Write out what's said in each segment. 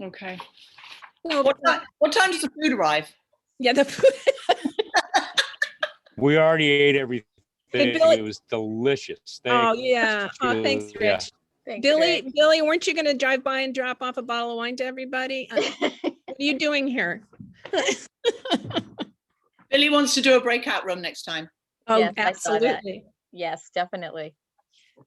Okay. Well, What time does the food arrive? yeah, the food. We already ate everything. Hey, Billy. It was delicious. Oh, yeah. Oh, thanks, Rich. Yeah. Thanks, Billy, Rick. Billy, weren't you going to drive by and drop off a bottle of wine to everybody? What are you doing here? Billy wants to do a breakout room next time. Oh, Yes, I saw that. absolutely. Yes, definitely.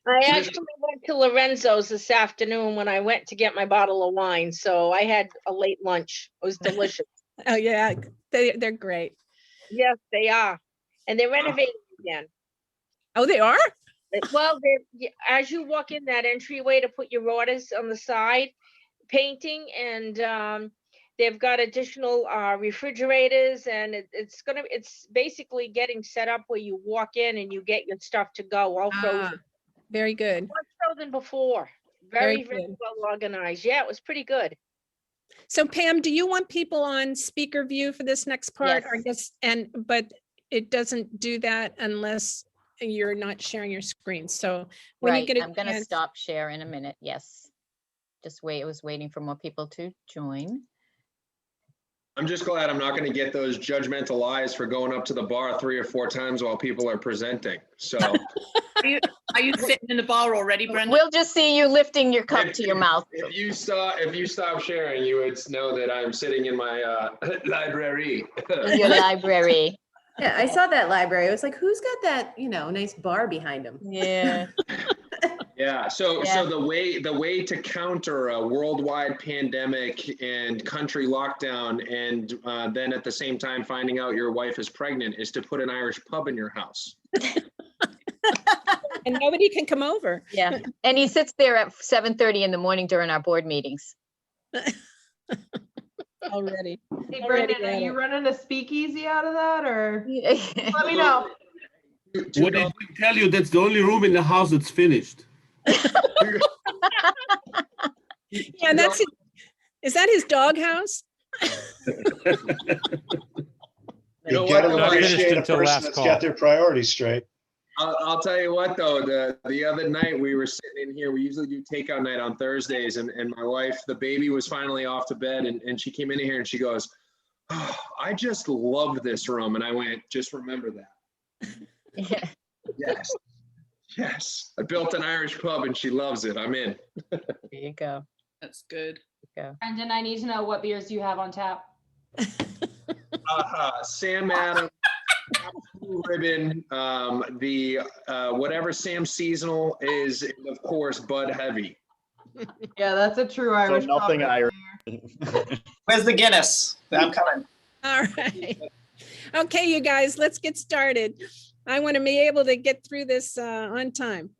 I actually went to Lorenzo's this afternoon when I went to get my bottle of wine, so I had a late lunch. It was delicious. Oh, yeah. They're great. Yes, they are. And they're renovating again. Oh, they are? Well, as you walk in that entryway to put your orders on the side, painting, and they've got additional refrigerators, and it's basically getting set up where you walk in and you get your stuff to go, all frozen. Very good. More frozen before. Very well organized. Yeah, it was pretty good. So Pam, do you want people on speaker view for this next part? Yes. But it doesn't do that unless you're not sharing your screen. So when you Right, get a I'm gonna chance- stop share in a minute, yes. Just wait, I was waiting for more people to join. I'm just glad I'm not going to get those judgmental eyes for going up to the bar 3 or 4 times while people are presenting. So Are you sitting in the bar already, Brenda? We'll just see you lifting your cup to your mouth. if you stop sharing, you would know that I'm sitting in my library. Your library, Yeah, I saw that library. I was like, who's got that, nice bar behind him? yeah. Yeah. So Yeah. the way to counter a worldwide pandemic and country lockdown, and then at the same time finding out your wife is pregnant, is to put an Irish pub in your house. and nobody can come over. Yeah, and he sits there at 7:30 in the morning during our board meetings. Already. Hey, Already Brendan, are at you it. running a speakeasy out of that, or Yeah. let me know? What did we tell you? That's the only room in the house that's finished. Yeah, and is that his doghouse? You know You gotta what? appreciate a until person last that's call. got their priorities straight. I'll tell you what, though, the other night we were sitting in here, we usually do takeout night on Thursdays, and my wife, the baby was finally off to bed, and she came in here and she goes, "Oh, I just love this room." And I went, "Just remember that." Yeah. Yes. Yes. I built an Irish pub and she loves it. I'm in. There you go. That's good. Brendan, I need to know what beers you have on tap. Sam Adams, Blue Ribbon, the whatever Sam Seasonal is, and of course, Bud Heavy. Yeah, that's a true Irish. So nothing pub. Irish. Where's the Guinness? I'm coming. All right. Okay, you guys, let's get started. I want to be able to get through this on time.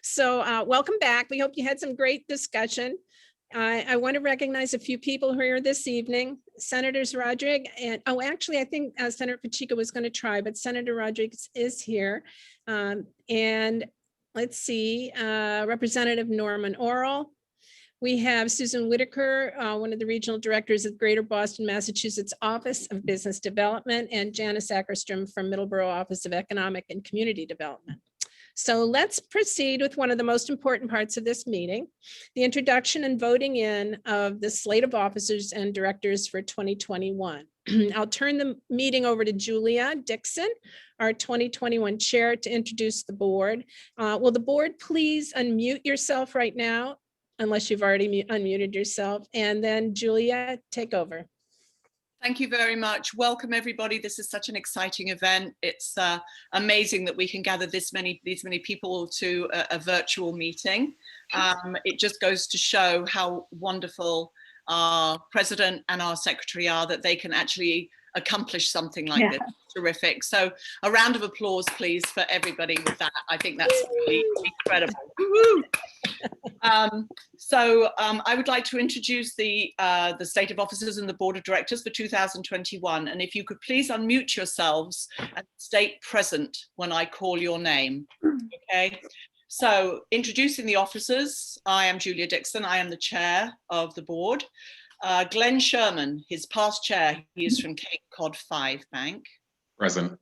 So welcome back. We hope you had some great discussion. I want to recognize a few people who are here this evening. Senators Rodriguez and, actually, I think Senator Pacheco was going to try, but Senator Rodriguez is here. And let's see, Representative Norman Oral. We have Susan Whitaker, one of the regional directors of Greater Boston, Massachusetts Office of Business Development, and Janice Ackerstrom from Middleborough Office of Economic and Community Development. So let's proceed with one of the most important parts of this meeting, the introduction and voting in of the slate of officers and directors for 2021. I'll turn the meeting over to Julia Dixon, our 2021 chair, to introduce the board. Will the board please unmute yourself right now, unless you've already unmuted yourself, and then Julia, take over. Thank you very much. Welcome, everybody. This is such an exciting event. It's amazing that we can gather these many people to a virtual meeting. It just goes to show how wonderful our president and our secretary are, that they can actually accomplish something like this. Terrific. So a round of applause, please, for everybody with that. I think that's really incredible. I would like to introduce the slate of officers and the board of directors for 2021. And if you could please unmute yourselves and state present when I call your name. Okay. So introducing the officers, I am Julia Dixon. I am the chair of the board. Glenn Sherman, his past chair, he is from Cape Cod 5 Bank. Present.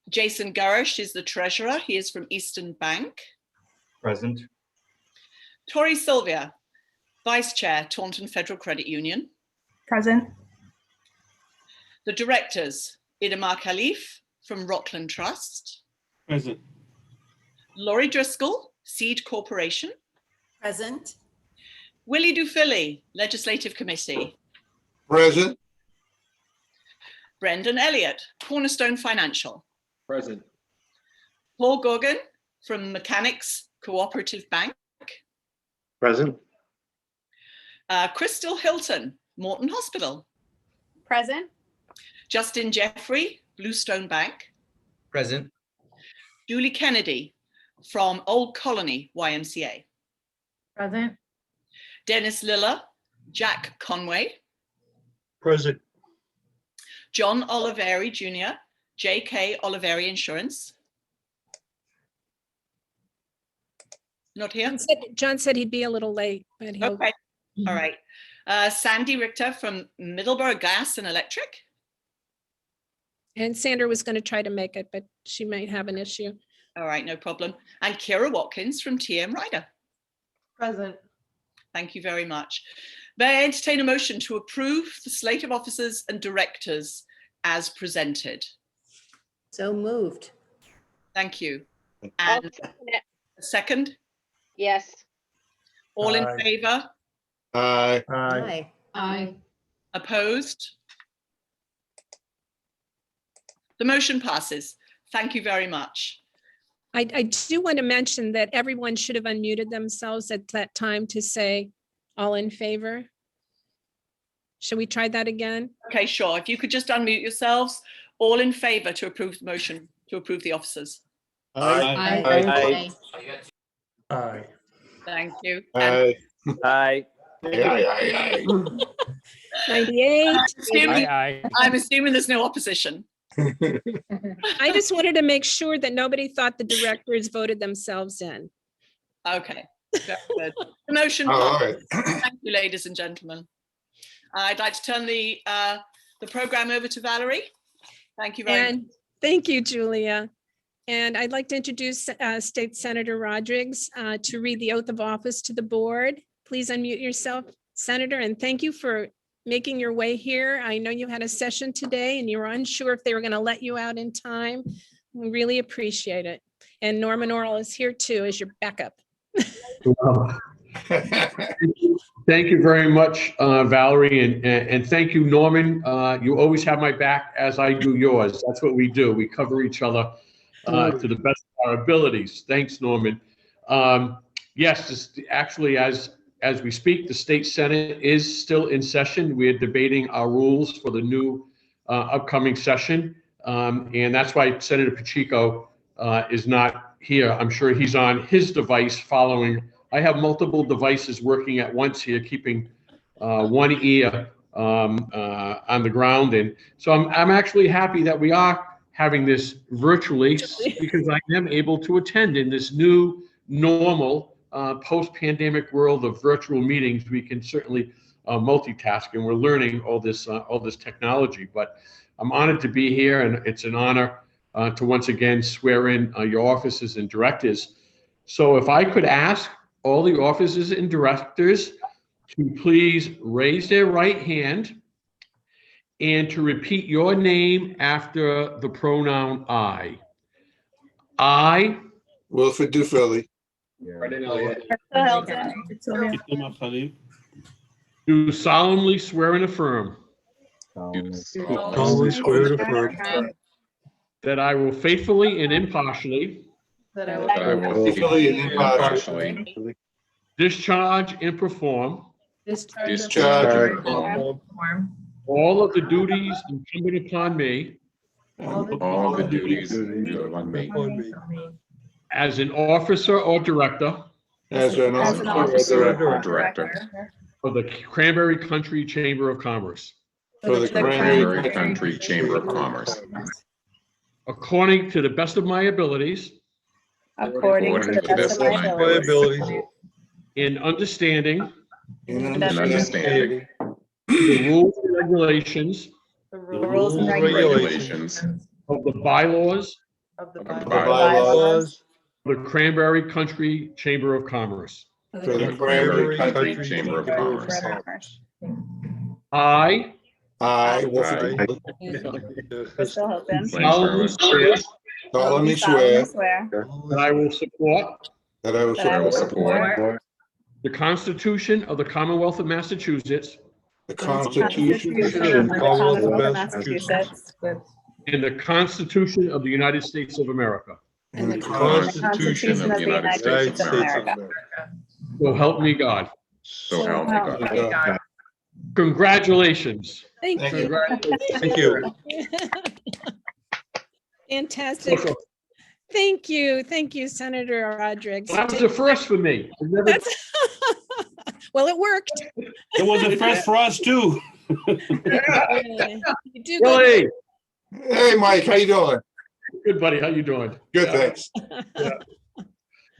Jason Garish is the treasurer. He is from Eastern Bank. Present. Tori Sylvia, Vice Chair, Taunton Federal Credit Union. Present. The directors, Idamar Khalif from Rockland Trust. Present. Laurie Driscoll, Seed Corporation. Present. Willie Dufilly, Legislative Committee. Present. Brendan Elliott, Cornerstone Financial. Present. Paul Gorgon from Mechanics Cooperative Bank. Present. Crystal Hilton, Morton Hospital. Present. Justin Jeffrey, Bluestone Bank. Present. Julie Kennedy from Old Colony YMCA. Present. Dennis Lilla, Jack Conway. Present. John Oliveri Jr., JK Oliveri Insurance. Not here? John said he'd be a little late, but he'll. Okay, all right. Sandy Richter from Middleborough Gas and Electric. And Sandra was going to try to make it, but she might have an issue. All right, no problem. And Kira Watkins from TM Ryder. Present. Thank you very much. May I entertain a motion to approve the slate of officers and directors as presented? So moved. Thank you. I'll And second it. a second, Yes. all in Aye. favor, Aye. Aye. Aye. opposed? The motion passes. Thank you very much. I do want to mention that everyone should have unmuted themselves at that time to say all in favor. Should we try that again? Okay, sure. If you could just unmute yourselves, all in favor to approve the motion to approve the officers. Aye. Aye. Aye. Thank you. And Aye. Aye. Aye. 98. assuming- Aye. I'm assuming there's no opposition. I just wanted to make sure that nobody thought the directors voted themselves in. Okay, very good. The motion All passes. right. Thank you, ladies and gentlemen. I'd like to turn the program over to Valerie. Thank you very much. And thank you, Julia. And I'd like to introduce State Senator Rodriguez to read the oath of office to the board. Please unmute yourself, Senator, and thank you for making your way here. I know you had a session today and you were unsure if they were going to let you out in time. We really appreciate it. And Norman Orl is here too as your backup. Thank you very much, Valerie, and thank you, Norman. You always have my back as I do yours. That's what we do. We cover each other to the best of our abilities. Thanks, Norman. Yes, actually, as we speak, the state senate is still in session. We're debating our rules for the new upcoming session. And that's why Senator Pacheco is not here. I'm sure he's on his device following. I have multiple devices working at once here, keeping one ear on the ground. And so I'm actually happy that we are having this virtually because I am able to attend in this new normal post-pandemic world of virtual meetings. We can certainly multitask, and we're learning all this technology. But I'm honored to be here, and it's an honor to once again swear in your officers and directors. So if I could ask all the officers and directors to please raise their right hand and to repeat your name after the pronoun I. I, Wilfred Dufilly, Brendan Elliott. Idamar Khalif. do solemnly swear and affirm solemnly swear and affirm that I will faithfully and impartially That that I will faithfully and impartially discharge and perform discharge and all of the duties incumbent upon me all the duties on me as an officer or director as an officer or director of the Cranberry Country Chamber of Commerce, for the Cranberry Country Chamber of Commerce, according to the best of my abilities According to the best of my abilities. in understanding and understanding the rules and regulations The rules and regulations of the bylaws of the of the bylaws of the Cranberry Country Chamber of Commerce. for the Cranberry Cranberry Country Chamber of Commerce. I I, We're still hoping. solemnly swear solemnly solemnly swear swear that I will support that I will that I will support support the Constitution of the Commonwealth of Massachusetts the the Constitution Constitution of the Commonwealth of Massachusetts and the Constitution of the United States of America. and the and the Constitution of the United States of America. So help me God. So help me God. God. Congratulations. Thank you. Congratulations. Thank you. Fantastic. Thank you. Thank you, Senator Rodriguez. That was the first for me. I've never- That's well, it worked. It was a first for us too. You do good. Willie, Hey, Mike, how you doing? good buddy. How you doing? Good, thanks.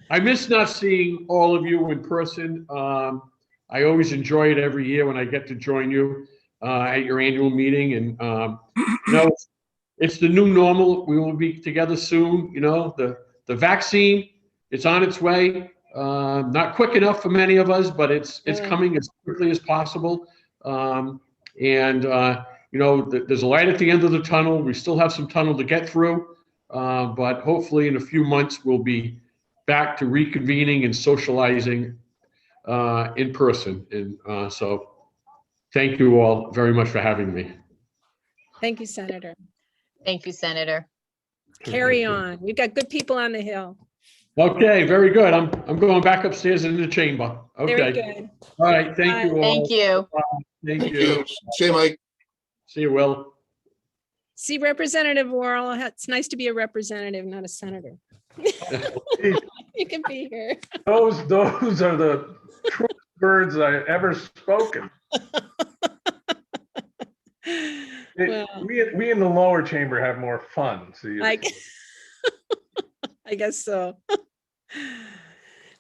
I miss not seeing all of you in person. I always enjoy it every year when I get to join you at your annual meeting. And it's the new normal. We will be together soon. The vaccine, it's on its way. Not quick enough for many of us, but it's coming as quickly as possible. There's a light at the end of the tunnel. We still have some tunnel to get through, but hopefully in a few months we'll be back to reconvening and socializing in person. And so thank you all very much for having me. Thank you, Senator. Thank you, Senator. Carry on. We've got good people on the Hill. Okay, very good. I'm going back upstairs in the chamber. Very Okay. good. All right. Thank you all. Thank you. Thank you. See you, Mike. See you, Will. See, Representative Worrell, it's nice to be a representative, not a senator. You can be here. Those are the truest words I ever spoken. Well, We in the lower chamber have more fun. See, I guess so.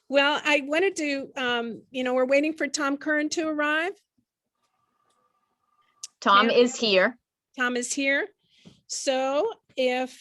Well, I wanted to, we're waiting for Tom Curran to arrive. Tom is here. Tom is here. So if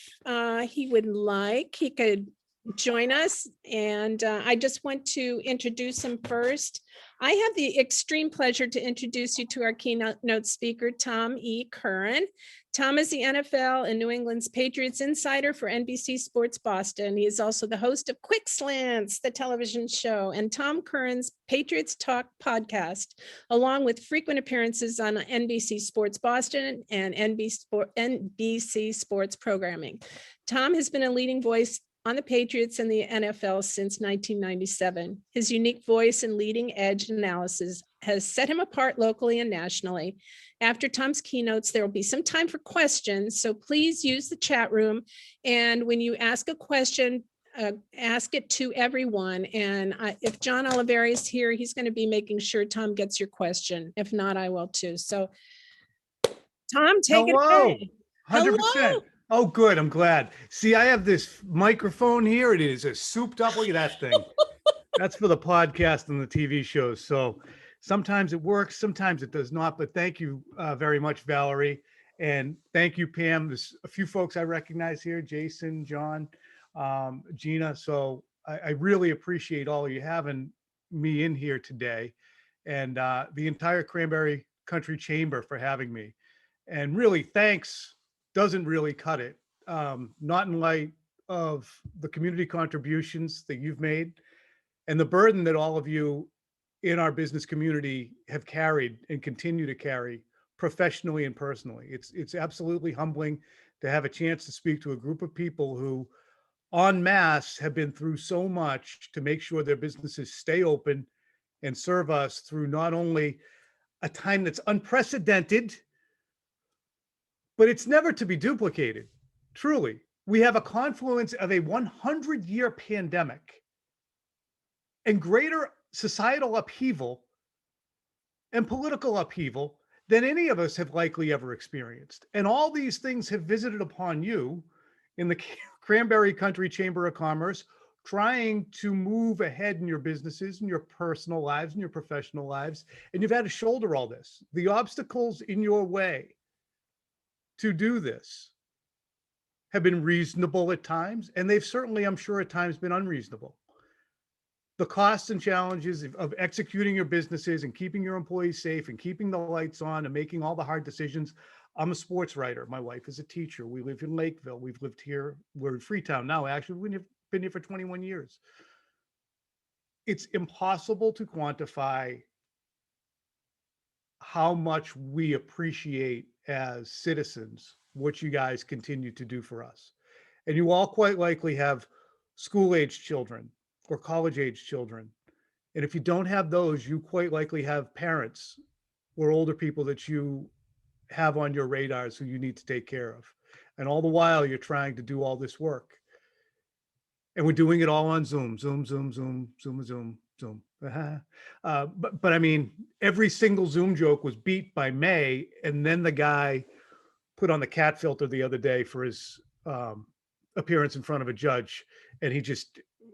he would like, he could join us. And I just want to introduce him first. I have the extreme pleasure to introduce you to our keynote speaker, Tom E. Curran. Tom is the NFL and New England's Patriots insider for NBC Sports Boston. He is also the host of Quick Slants, the television show, and Tom Curran's Patriots Talk podcast, along with frequent appearances on NBC Sports Boston and NBC Sports programming. Tom has been a leading voice on the Patriots and the NFL since 1997. His unique voice and leading edge analysis has set him apart locally and nationally. After Tom's keynotes, there will be some time for questions, so please use the chat room. And when you ask a question, ask it to everyone. And if John Oliveri is here, he's going to be making sure Tom gets your question. If not, I will too. So Tom, take it away. 100%. Hello. Oh, good. I'm glad. See, I have this microphone here. It is a souped up. Look at that thing. That's for the podcast and the TV shows. So sometimes it works, sometimes it does not. But thank you very much, Valerie. And thank you, Pam. There's a few folks I recognize here, Jason, John, Gina. So I really appreciate all of you having me in here today, and the entire Cranberry Country Chamber for having me. And really, thanks doesn't really cut it. Not in light of the community contributions that you've made and the burden that all of you in our business community have carried and continue to carry professionally and personally. It's absolutely humbling to have a chance to speak to a group of people who en masse have been through so much to make sure their businesses stay open and serve us through not only a time that's unprecedented, but it's never to be duplicated. Truly, we have a confluence of a 100-year pandemic and greater societal upheaval and political upheaval than any of us have likely ever experienced. And all these things have visited upon you in the Cranberry Country Chamber of Commerce, trying to move ahead in your businesses and your personal lives and your professional lives. And you've had to shoulder all this. The obstacles in your way to do this have been reasonable at times, and they've certainly, I'm sure, at times been unreasonable. the costs and challenges of executing your businesses and keeping your employees safe and keeping the lights on and making all the hard decisions. I'm a sports writer. My wife is a teacher. We live in Lakeville. We've lived here. We're in Freetown now. Actually, we've been here for 21 years. It's impossible to quantify how much we appreciate as citizens what you guys continue to do for us. And you all quite likely have school-age children or college-age children. And if you don't have those, you quite likely have parents or older people that you have on your radars who you need to take care of. And all the while, you're trying to do all this work. And we're doing it all on Zoom, Zoom, Zoom, Zoom, Zoom, Zoom, Zoom. But I mean, every single Zoom joke was beat by May. And then the guy put on the cat filter the other day for his appearance in front of a judge. And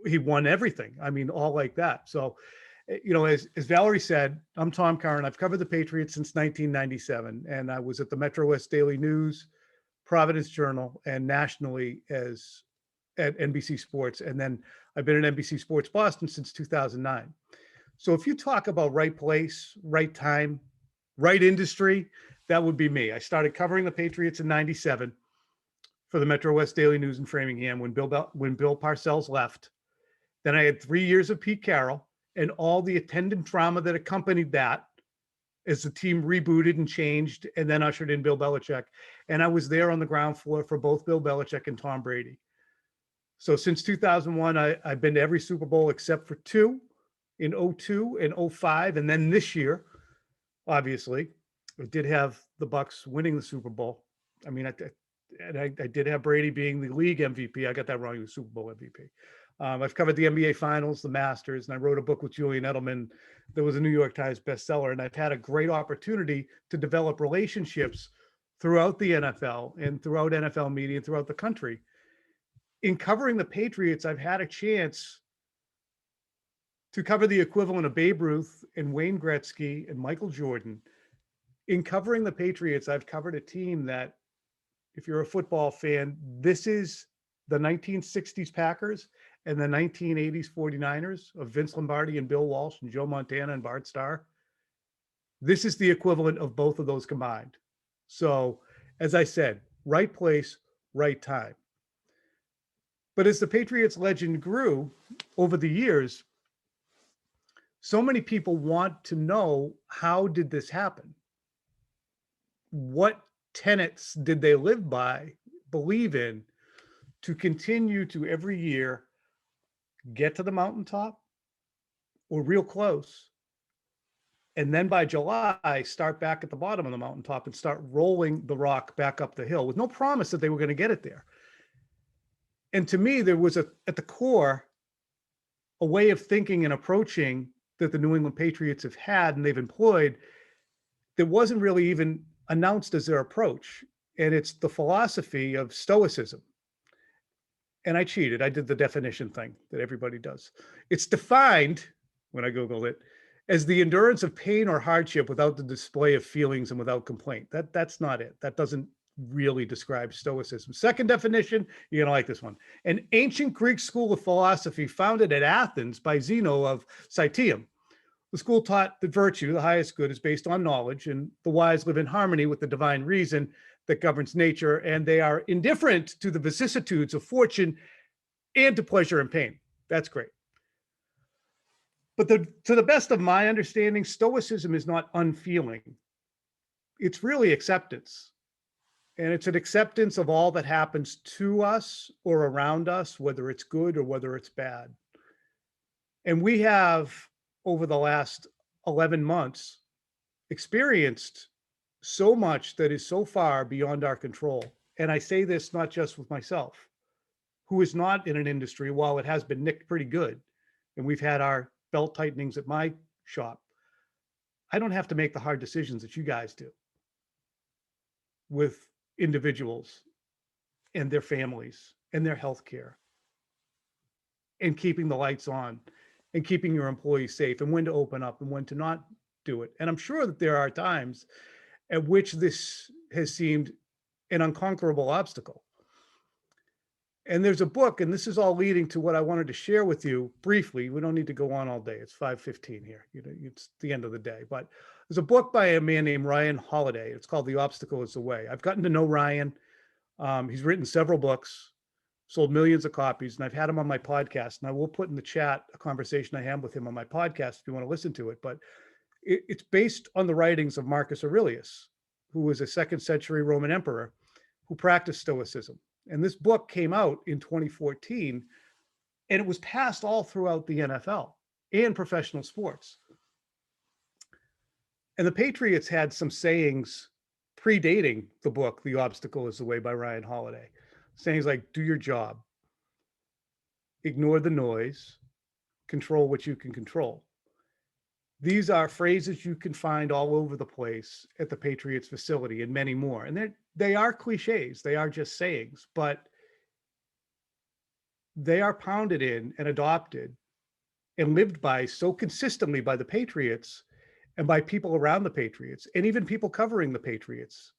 he won everything. I mean, all like that. So, you know, as Valerie said, I'm Tom Curran. I've covered the Patriots since 1997. And I was at the Metro West Daily News, Providence Journal, and nationally at NBC Sports. And then I've been at NBC Sports Boston since 2009. So if you talk about right place, right time, right industry, that would be me. I started covering the Patriots in 97 for the Metro West Daily News in Framingham when Bill Parcells left. Then I had 3 years of Pete Carroll and all the attendant drama that accompanied that as the team rebooted and changed and then ushered in Bill Belichick. And I was there on the ground floor for both Bill Belichick and Tom Brady. So since 2001, I've been to every Super Bowl except for 2 in 02 and 05. And then this year, obviously, I did have the Bucs winning the Super Bowl. I mean, I did have Brady being the league MVP. I got that wrong. He was Super Bowl MVP. I've covered the NBA Finals, the Masters, and I wrote a book with Julian Edelman that was a New York Times bestseller. And I've had a great opportunity to develop relationships throughout the NFL and throughout NFL media and throughout the country. In covering the Patriots, I've had a chance to cover the equivalent of Babe Ruth and Wayne Gretzky and Michael Jordan. In covering the Patriots, I've covered a team that, if you're a football fan, this is the 1960s Packers and the 1980s 49ers of Vince Lombardi and Bill Walsh and Joe Montana and Bart Starr. This is the equivalent of both of those combined. So, as I said, right place, right time. But as the Patriots legend grew over the years, so many people want to know, how did this happen? What tenets did they live by, believe in, to continue to every year get to the mountaintop or real close, and then by July start back at the bottom of the mountaintop and start rolling the rock back up the hill with no promise that they were going to get it there? And to me, there was at the core a way of thinking and approaching that the New England Patriots have had and they've employed that wasn't really even announced as their approach. And it's the philosophy of stoicism. And I cheated. I did the definition thing that everybody does. It's defined, when I Googled it, as the endurance of pain or hardship without the display of feelings and without complaint. That's not it. That doesn't really describe stoicism. Second definition, you're going to like this one. An ancient Greek school of philosophy founded at Athens by Zeno of Citium. The school taught that virtue, the highest good, is based on knowledge, and the wise live in harmony with the divine reason that governs nature, and they are indifferent to the vicissitudes of fortune and to pleasure and pain. That's great. But to the best of my understanding, stoicism is not unfeeling. It's really acceptance. And it's an acceptance of all that happens to us or around us, whether it's good or whether it's bad. And we have, over the last 11 months, experienced so much that is so far beyond our control. And I say this not just with myself, who is not in an industry, while it has been nicked pretty good, and we've had our belt tightenings at my shop. I don't have to make the hard decisions that you guys do with individuals and their families and their health care and keeping the lights on and keeping your employees safe and when to open up and when to not do it. And I'm sure that there are times at which this has seemed an unconquerable obstacle. And there's a book, and this is all leading to what I wanted to share with you briefly. We don't need to go on all day. It's 5:15 here. It's the end of the day. But there's a book by a man named Ryan Holiday. It's called The Obstacle is the Way. I've gotten to know Ryan. He's written several books, sold millions of copies, and I've had him on my podcast. And I will put in the chat a conversation I had with him on my podcast if you want to listen to it. But it's based on the writings of Marcus Aurelius, who was a 2nd century Roman emperor who practiced Stoicism. And this book came out in 2014, and it was passed all throughout the NFL and professional sports. And the Patriots had some sayings predating the book, The Obstacle is the Way by Ryan Holiday. Sayings like, do your job, ignore the noise, control what you can control. These are phrases you can find all over the place at the Patriots facility and many more. And they are cliches. They are just sayings, but they are pounded in and adopted and lived by so consistently by the Patriots and by people around the Patriots, and even people covering the Patriots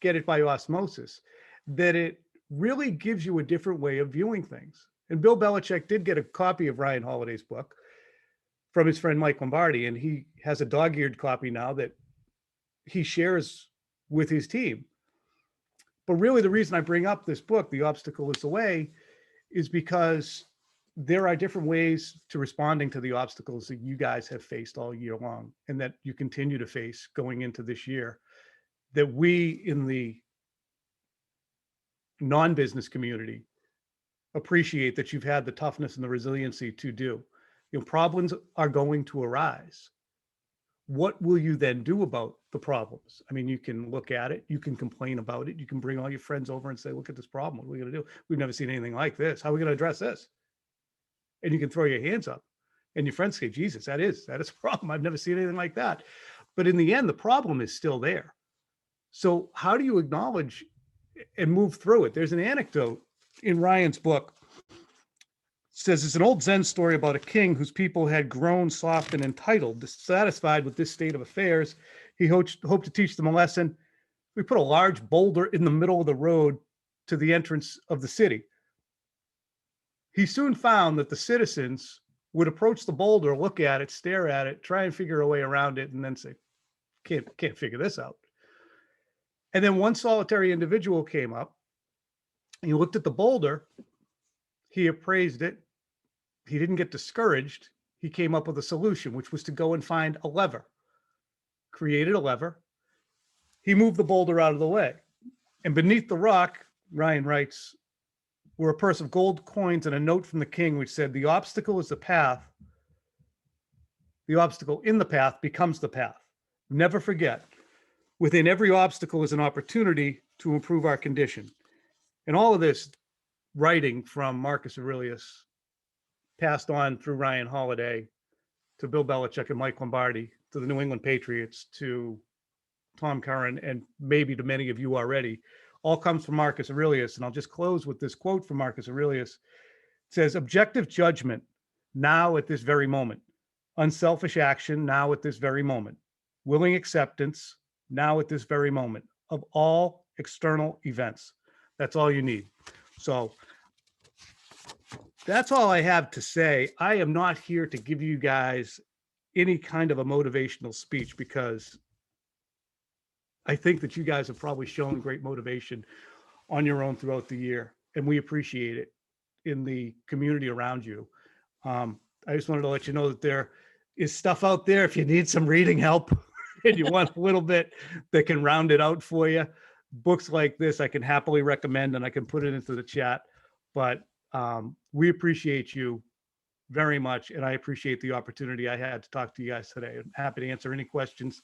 get it by osmosis, that it really gives you a different way of viewing things. And Bill Belichick did get a copy of Ryan Holiday's book from his friend Mike Lombardi, and he has a dog-eared copy now that he shares with his team. But really the reason I bring up this book, The Obstacle is the Way, is because there are different ways to responding to the obstacles that you guys have faced all year long and that you continue to face going into this year, that we in the non-business community appreciate that you've had the toughness and the resiliency to do. Problems are going to arise. What will you then do about the problems? I mean, you can look at it, you can complain about it, you can bring all your friends over and say, look at this problem, what are we going to do? We've never seen anything like this. How are we going to address this? And you can throw your hands up and your friends say, Jesus, that is a problem. I've never seen anything like that. But in the end, the problem is still there. So how do you acknowledge and move through it? There's an anecdote in Ryan's book. It says it's an old Zen story about a king whose people had grown soft and entitled. Dissatisfied with this state of affairs, he hoped to teach them a lesson. We put a large boulder in the middle of the road to the entrance of the city. He soon found that the citizens would approach the boulder, look at it, stare at it, try and figure a way around it, and then say, can't figure this out. And then one solitary individual came up, he looked at the boulder, he appraised it, he didn't get discouraged, he came up with a solution, which was to go and find a lever. Created a lever, he moved the boulder out of the way. And beneath the rock, Ryan writes, were a purse of gold coins and a note from the king which said, the obstacle is the path. The obstacle in the path becomes the path. Never forget, within every obstacle is an opportunity to improve our condition. And all of this writing from Marcus Aurelius passed on through Ryan Holiday to Bill Belichick and Mike Lombardi, to the New England Patriots, to Tom Curran, and maybe to many of you already, all comes from Marcus Aurelius. And I'll just close with this quote from Marcus Aurelius. It says, objective judgment now at this very moment, unselfish action now at this very moment, willing acceptance now at this very moment of all external events. That's all you need. So that's all I have to say. I am not here to give you guys any kind of a motivational speech, because I think that you guys have probably shown great motivation on your own throughout the year, and we appreciate it in the community around you. I just wanted to let you know that there is stuff out there if you need some reading help and you want a little bit that can round it out for you. Books like this I can happily recommend, and I can put it into the chat. But we appreciate you very much, and I appreciate the opportunity I had to talk to you guys today. I'm happy to answer any questions.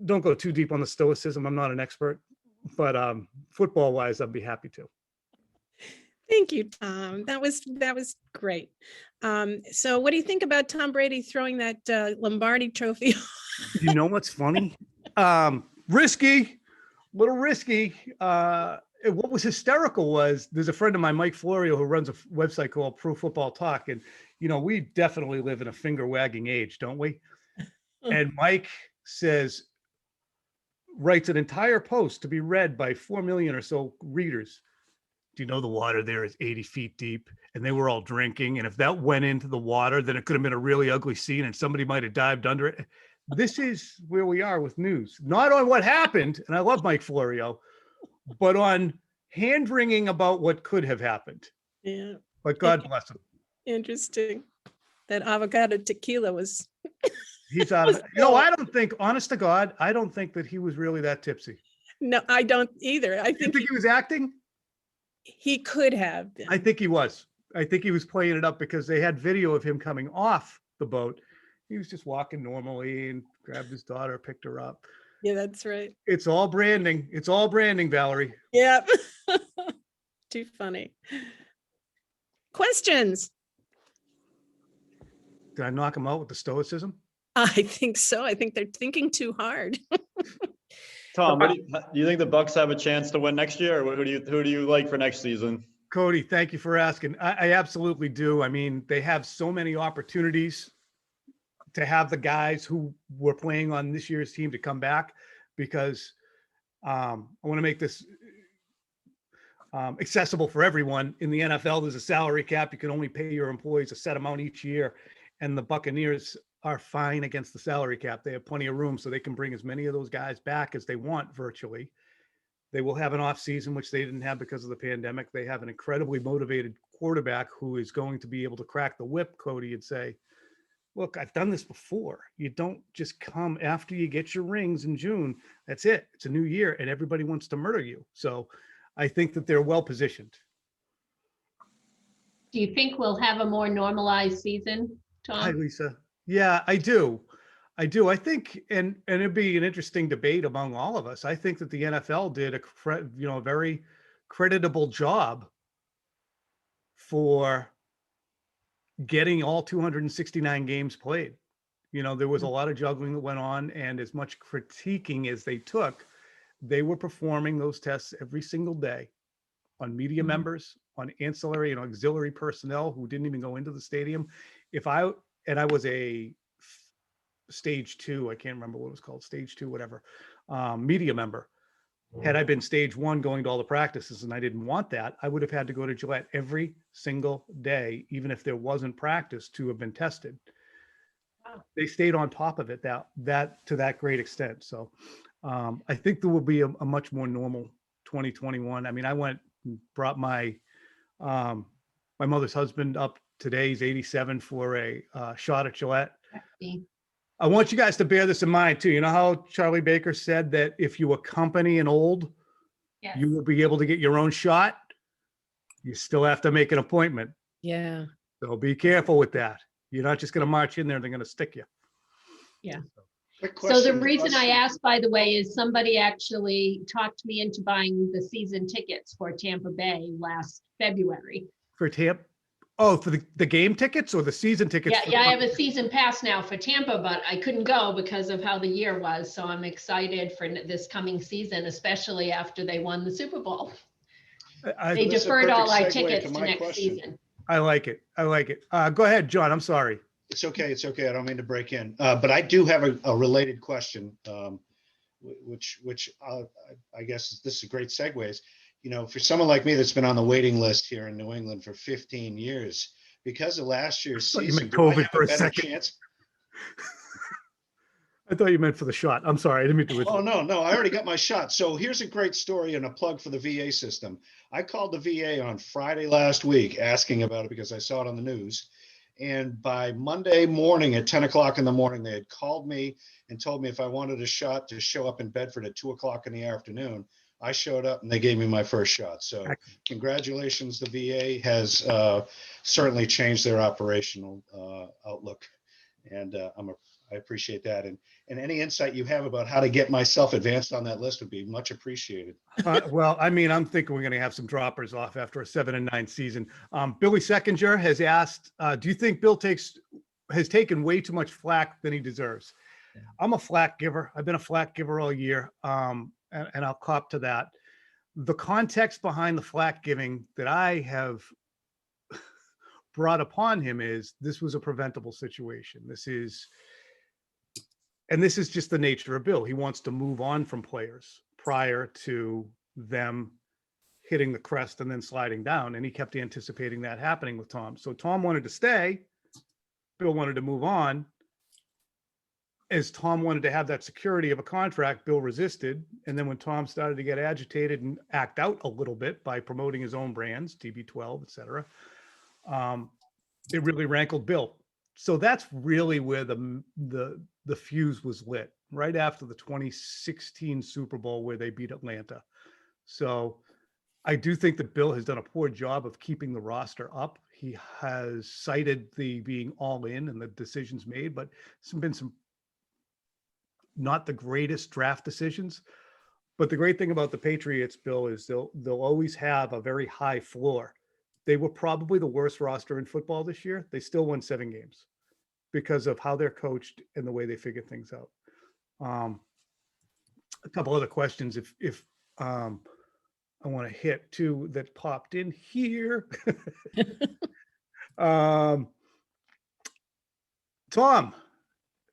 Don't go too deep on the stoicism. I'm not an expert, but football wise, I'd be happy to. Thank you, Tom. That was great. So what do you think about Tom Brady throwing that Lombardi trophy? You know what's funny? Risky, little risky. What was hysterical was there's a friend of mine, Mike Florio, who runs a website called Pro Football Talk. And, you know, we definitely live in a finger wagging age, don't we? And Mike writes an entire post to be read by 4 million or so readers. Do you know the water there is 80 feet deep, and they were all drinking? And if that went into the water, then it could have been a really ugly scene and somebody might have dived under it. This is where we are with news, not on what happened. And I love Mike Florio, but on hand wringing about what could have happened. Yeah. But God bless him. Interesting. That avocado tequila was. He's out of it. You know, I don't think, honest to God, I don't think that he was really that tipsy. No, I don't either. I You think think he was acting? he could have been. I think he was. I think he was playing it up because they had video of him coming off the boat. He was just walking normally and grabbed his daughter, picked her up. Yeah, that's right. It's all branding. It's all branding, Valerie. Yeah. Too funny. Questions? Did I knock him out with the stoicism? I think so. I think they're thinking too hard. Tom, do you think the Bucks have a chance to win next year, or who do you like for next season? Cody, thank you for asking. I absolutely do. I mean, they have so many opportunities to have the guys who were playing on this year's team to come back, because I want to make this accessible for everyone. In the NFL, there's a salary cap. You can only pay your employees a set amount each year, and the Buccaneers are fine against the salary cap. They have plenty of room, so they can bring as many of those guys back as they want virtually. They will have an off season, which they didn't have because of the pandemic. They have an incredibly motivated quarterback who is going to be able to crack the whip, Cody, and say, look, I've done this before. You don't just come after you get your rings in June. That's it. It's a new year and everybody wants to murder you. So I think that they're well positioned. Do you think we'll have a more normalized season, Tom? Hi, Lisa. Yeah, I do. I think, and it'd be an interesting debate among all of us. I think that the NFL did a very creditable job for getting all 269 games played. You know, there was a lot of juggling that went on, and as much critiquing as they took, they were performing those tests every single day on media members, on ancillary and auxiliary personnel who didn't even go into the stadium. I was a stage 2, I can't remember what it was called, stage 2, whatever, media member. Had I been stage 1 going to all the practices and I didn't want that, I would have had to go to Gillette every single day, even if there wasn't practice, to have been tested. Wow. They stayed on top of it that to that great extent. So I think there will be a much more normal 2021. I mean, I went and brought my mother's husband up today. He's 87 for a shot at Gillette. I want you guys to bear this in mind too. You know how Charlie Baker said that if you accompany an old, Yes. you will be able to get your own shot. You still have to make an appointment. Yeah. So be careful with that. You're not just going to march in there and they're going to stick you. Yeah. Quick So the question, reason I Russ. asked, by the way, is somebody actually talked me into buying the season tickets for Tampa Bay last February. For Tampa? Oh, for the game tickets or the season tickets? Yeah, I have a season pass now for Tampa, but I couldn't go because of how the year was. So I'm excited for this coming season, especially after they won the Super Bowl. They This is a deferred all our perfect segue tickets to to my next question. season. I like it. Go ahead, John. I'm sorry. It's okay. It's okay. I don't mean to break in, but I do have a related question, which I guess this is a great segue. You know, for someone like me that's been on the waiting list here in New England for 15 years, because of last year's I thought you season, meant do I COVID have for a better second. chance? I thought you meant for the shot. I'm sorry. I didn't mean to. Oh, no, I already got my shot. So here's a great story and a plug for the VA system. I called the VA on Friday last week asking about it because I saw it on the news. And by Monday morning at 10 o'clock in the morning, they had called me and told me if I wanted a shot to show up in Bedford at 2 o'clock in the afternoon. I showed up and they gave me my first shot. So congratulations. The VA has certainly changed their operational outlook. And I appreciate that. And any insight you have about how to get myself advanced on that list would be much appreciated. Well, I mean, I'm thinking we're going to have some droppers off after a 7-9 season. Billy Seckinger has asked, do you think Bill has taken way too much flack than he deserves? I'm a flack giver. I've been a flack giver all year. And I'll cop to that. The context behind the flack giving that I have brought upon him is this was a preventable situation. This is just the nature of Bill. He wants to move on from players prior to them hitting the crest and then sliding down. And he kept anticipating that happening with Tom. So Tom wanted to stay. Bill wanted to move on. As Tom wanted to have that security of a contract, Bill resisted. And then when Tom started to get agitated and act out a little bit by promoting his own brands, TB12, et cetera, it really rankled Bill. So that's really where the fuse was lit, right after the 2016 Super Bowl where they beat Atlanta. So I do think that Bill has done a poor job of keeping the roster up. He has cited the being all in and the decisions made, but there's been some not the greatest draft decisions. But the great thing about the Patriots, Bill, is they'll always have a very high floor. They were probably the worst roster in football this year. They still won 7 games because of how they're coached and the way they figure things out. A couple other questions if I want to hit too that popped in here. Tom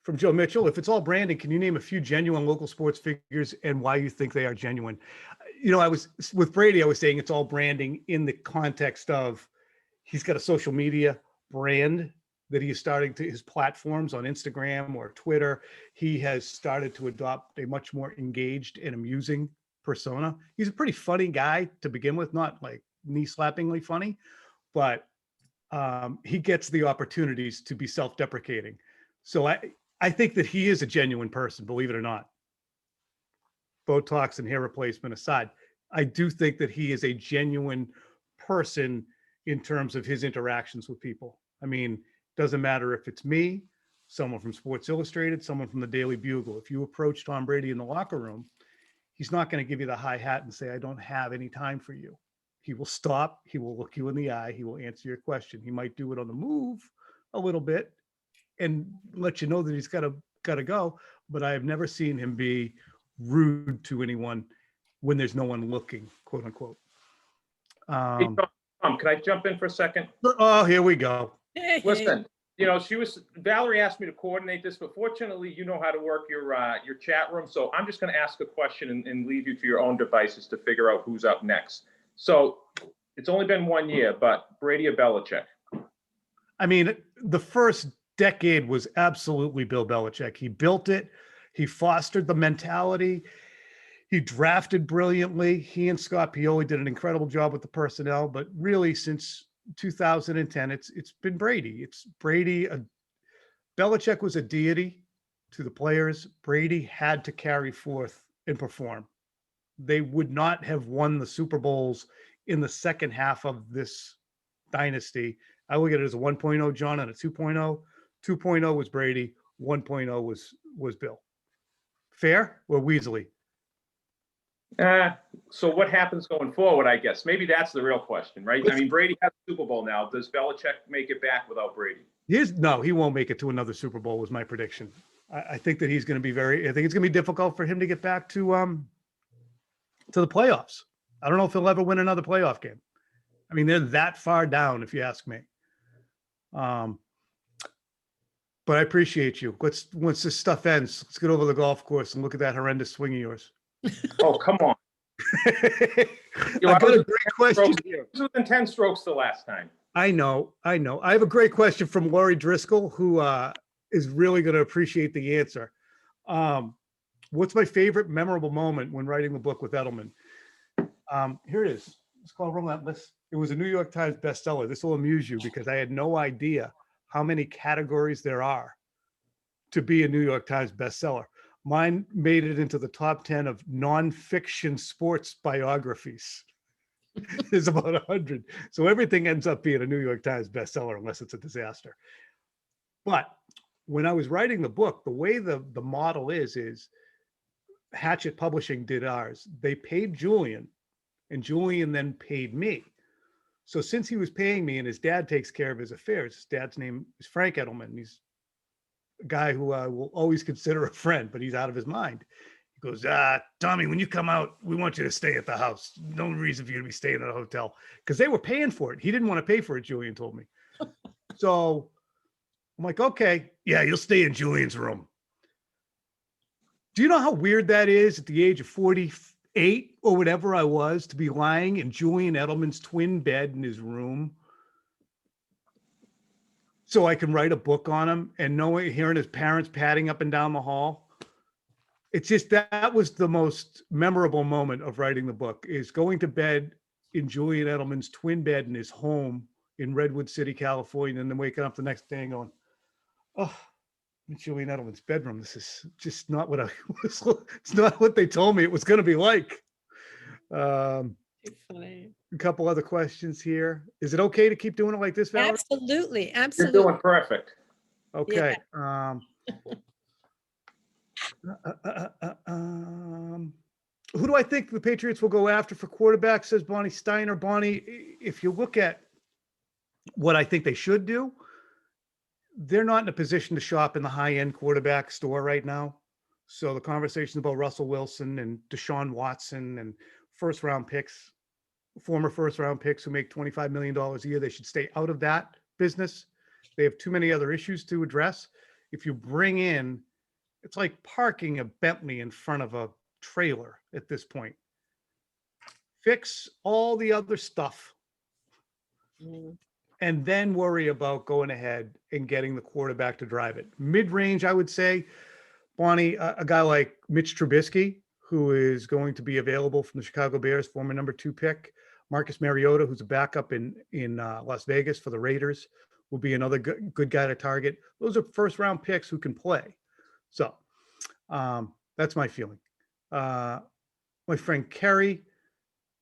from Joe Mitchell, if it's all branding, can you name a few genuine local sports figures and why you think they are genuine? You know, I was with Brady, I was saying it's all branding in the context of he's got a social media brand that he is starting to his platforms on Instagram or Twitter. He has started to adopt a much more engaged and amusing persona. He's a pretty funny guy to begin with, not like knee slappingly funny, but he gets the opportunities to be self-deprecating. So I think that he is a genuine person, believe it or not. Botox and hair replacement aside, I do think that he is a genuine person in terms of his interactions with people. I mean, doesn't matter if it's me, someone from Sports Illustrated, someone from the Daily Bugle. If you approach Tom Brady in the locker room, he's not going to give you the high hat and say, I don't have any time for you. He will stop. He will look you in the eye. He will answer your question. He might do it on the move a little bit and let you know that he's got to go. But I have never seen him be rude to anyone when there's no one looking, quote unquote. Hey, Tom, can I jump in for a second? Oh, here we go. Listen, you know, Valerie asked me to coordinate this, but fortunately, you know how to work your chat room. So I'm just going to ask a question and leave you to your own devices to figure out who's up next. So it's only been 1 year, but Brady or Belichick? I mean, the first decade was absolutely Bill Belichick. He built it. He fostered the mentality. He drafted brilliantly. He and Scott Pioli did an incredible job with the personnel, but really since 2010, it's been Brady. It's Brady. Belichick was a deity to the players. Brady had to carry forth and perform. They would not have won the Super Bowls in the second half of this dynasty. I look at it as a 1.0 John and a 2.0. 2.0 was Brady. 1.0 was Bill. Fair or Weasley? So what happens going forward, I guess? Maybe that's the real question, right? I mean, Brady has the Super Bowl now. Does Belichick make it back without Brady? No, he won't make it to another Super Bowl was my prediction. I think that he's going to be I think it's going to be difficult for him to get back to the playoffs. I don't know if he'll ever win another playoff game. I mean, they're that far down, if you ask me. But I appreciate you. Once this stuff ends, let's get over the golf course and look at that horrendous swing of yours. Oh, come on. I got a great question here. It was 10 strokes the last time. I know. I have a great question from Lori Driscoll, who is really going to appreciate the answer. What's my favorite memorable moment when writing the book with Edelman? Here it is. It's called Relentless. It was a New York Times bestseller. This will amuse you because I had no idea how many categories there are to be a New York Times bestseller. Mine made it into the top 10 of nonfiction sports biographies. There's about 100. So everything ends up being a New York Times bestseller unless it's a disaster. But when I was writing the book, the way the model is Hatchet Publishing did ours. They paid Julian, and Julian then paid me. So since he was paying me and his dad takes care of his affairs, his dad's name is Frank Edelman. He's a guy who I will always consider a friend, but he's out of his mind. He goes, Tommy, when you come out, we want you to stay at the house. No reason for you to be staying at a hotel, because they were paying for it. He didn't want to pay for it, Julian told me. So I'm like, okay, yeah, you'll stay in Julian's room. Do you know how weird that is at the age of 40, 8 or whatever I was, to be lying in Julian Edelman's twin bed in his room so I can write a book on him, and knowing, hearing his parents padding up and down the hall. It's just, that was the most memorable moment of writing the book, is going to bed in Julian Edelman's twin bed in his home in Redwood City, California, and then waking up the next day and going, oh, in Julian Edelman's bedroom. This is just not what I was, it's not what they told me it was going to be like. Funny. A couple other questions here. Is it okay to keep doing it like this, Valerie? Absolutely, You're absolutely. doing perfect. Okay. Who do I think the Patriots will go after for quarterback, says Bonnie Steiner. Bonnie, if you look at what I think they should do, they're not in a position to shop in the high-end quarterback store right now. So the conversations about Russell Wilson and Deshaun Watson and first-round picks, former first-round picks who make $25 million a year, they should stay out of that business. They have too many other issues to address. If you bring in, it's like parking a Bentley in front of a trailer at this point. Fix all the other stuff and then worry about going ahead and getting the quarterback to drive it. Mid-range, I would say, Bonnie, a guy like Mitch Trubisky, who is going to be available from the Chicago Bears, former number 2 pick. Marcus Mariota, who's a backup in Las Vegas for the Raiders, will be another good guy to target. Those are first-round picks who can play. So that's my feeling. My friend Kerry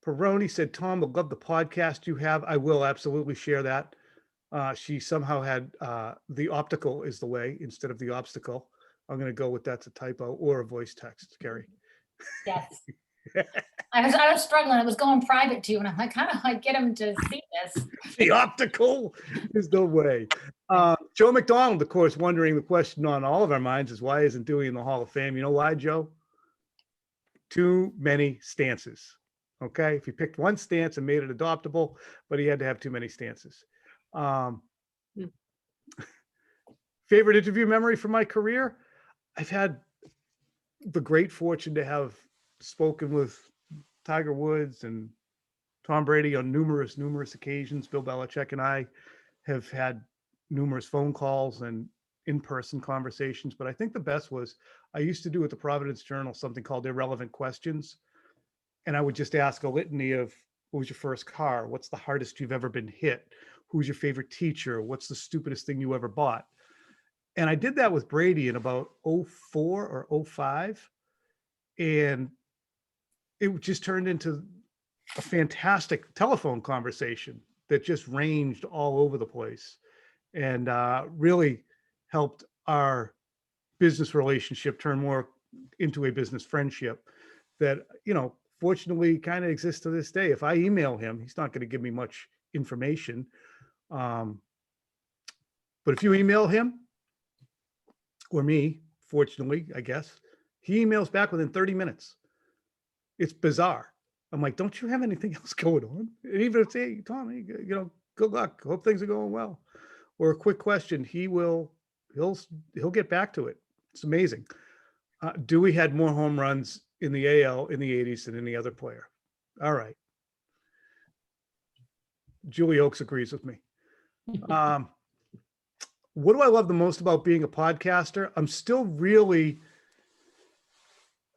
Peroni said, Tom, would love the podcast you have. I will absolutely share that. She somehow had the optical is the way instead of the obstacle. I'm going to go with that's a typo or a voice text, Kerry. Yes. I was struggling. I was going private to you, and I'm like, how do I get him to see this? The optical is the way. Joe McDonald, of course, wondering, the question on all of our minds is, why isn't Dewey in the Hall of Fame? You know why, Joe? Too many stances. Okay, if he picked one stance and made it adoptable, but he had to have too many stances. Favorite interview memory from my career? I've had the great fortune to have spoken with Tiger Woods and Tom Brady on numerous occasions. Bill Belichick and I have had numerous phone calls and in-person conversations, but I think the best was, I used to do at the Providence Journal something called Irrelevant Questions. And I would just ask a litany of, what was your first car? What's the hardest you've ever been hit? Who's your favorite teacher? What's the stupidest thing you ever bought? And I did that with Brady in about 04 or 05. And it just turned into a fantastic telephone conversation that just ranged all over the place and really helped our business relationship turn more into a business friendship that, fortunately kind of exists to this day. If I email him, he's not going to give me much information. But if you email him or me, fortunately, I guess, he emails back within 30 minutes. It's bizarre. I'm like, don't you have anything else going on? And even if, hey, Tom, good luck. Hope things are going well. Or a quick question, he'll get back to it. It's amazing. Dewey had more home runs in the AL in the 80s than any other player. All right. Julie Oakes agrees with me. What do I love the most about being a podcaster? I'm still really,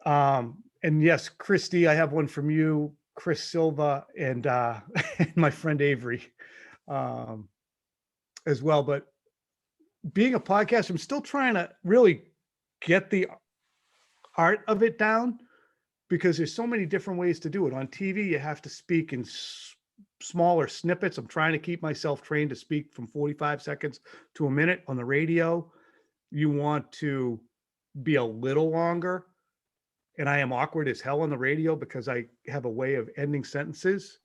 and yes, Christy, I have one from you, Chris Silva, and my friend Avery as well. But being a podcaster, I'm still trying to really get the art of it down, because there's so many different ways to do it. On TV, you have to speak in smaller snippets. I'm trying to keep myself trained to speak from 45 seconds to a minute. On the radio, you want to be a little longer. And I am awkward as hell on the radio because I have a way of ending sentences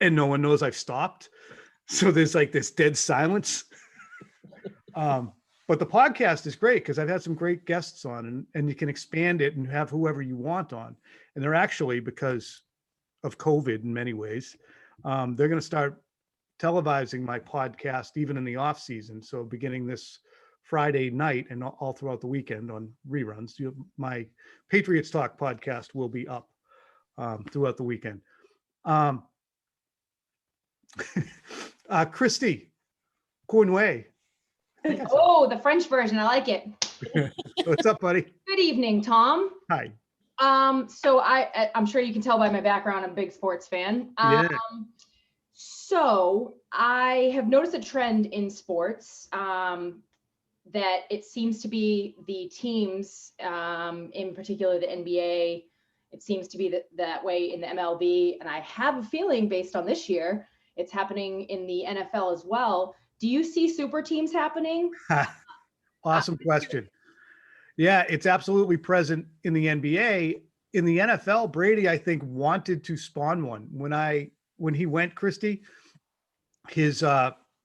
and no one knows I've stopped. So there's like this dead silence. But the podcast is great because I've had some great guests on, and you can expand it and have whoever you want on. And they're actually, because of COVID in many ways, they're going to start televising my podcast even in the off season. So beginning this Friday night and all throughout the weekend on reruns. My Patriots Talk podcast will be up throughout the weekend. Christy Cornway. Oh, the French version. I like it. What's up, buddy? Good evening, Tom. Hi. So I'm sure you can tell by my background, I'm a big sports fan. Yeah. So I have noticed a trend in sports that it seems to be the teams, in particular the NBA, it seems to be that way in the MLB. And I have a feeling based on this year, it's happening in the NFL as well. Do you see super teams happening? Awesome question. Yeah, it's absolutely present in the NBA. In the NFL, Brady, I think, wanted to spawn one. When he went, Christy, his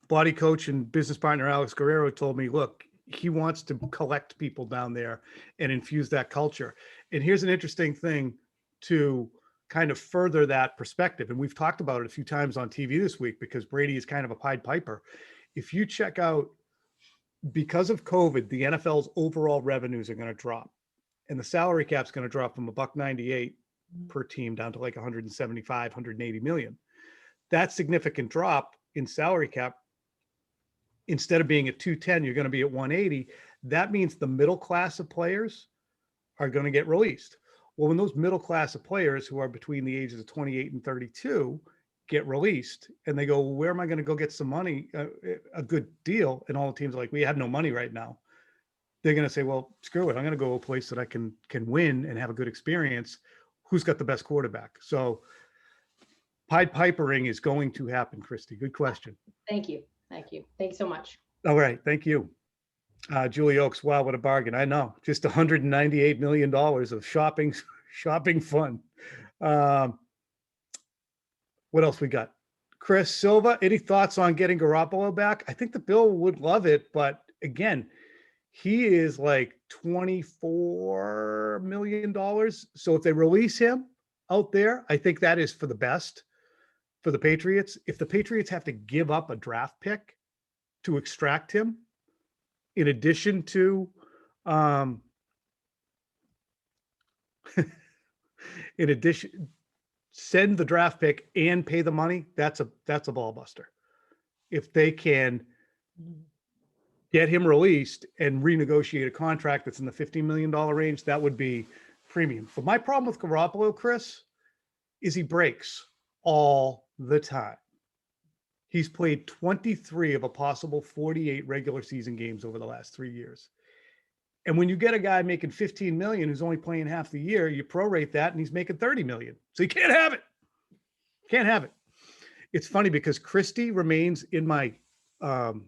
body coach and business partner, Alex Guerrero, told me, look, he wants to collect people down there and infuse that culture. And here's an interesting thing to kind of further that perspective. And we've talked about it a few times on TV this week because Brady is kind of a Pied Piper. If you check out, because of COVID, the NFL's overall revenues are going to drop, and the salary cap's going to drop from $198 per team down to like 175, 180 million. That significant drop in salary cap, instead of being at 210, you're going to be at 180. That means the middle class of players are going to get released. Well, when those middle class of players who are between the ages of 28 and 32 get released and they go, well, where am I going to go get some money, a good deal? And all the teams are like, we have no money right now. They're going to say, well, screw it. I'm going to go to a place that I can win and have a good experience. Who's got the best quarterback? So Pied Pipering is going to happen, Christy. Good question. Thank you. Thank you. Thank you so much. All right. Thank you. Julie Oakes. Wow, what a bargain. I know. Just $198 million of shopping fun. What else we got? Chris Silva, any thoughts on getting Garoppolo back? I think the Bill would love it, but again, he is like $24 million. So if they release him out there, I think that is for the best for the Patriots. If the Patriots have to give up a draft pick to extract him, in addition to, send the draft pick and pay the money, that's a ball buster. If they can get him released and renegotiate a contract that's in the $15 million range, that would be premium. But my problem with Garoppolo, Chris, is he breaks all the time. He's played 23 of a possible 48 regular season games over the last 3 years. And when you get a guy making 15 million who's only playing half the year, you prorate that and he's making 30 million. So you can't have it. Can't have it. It's funny because Christy remains in my, can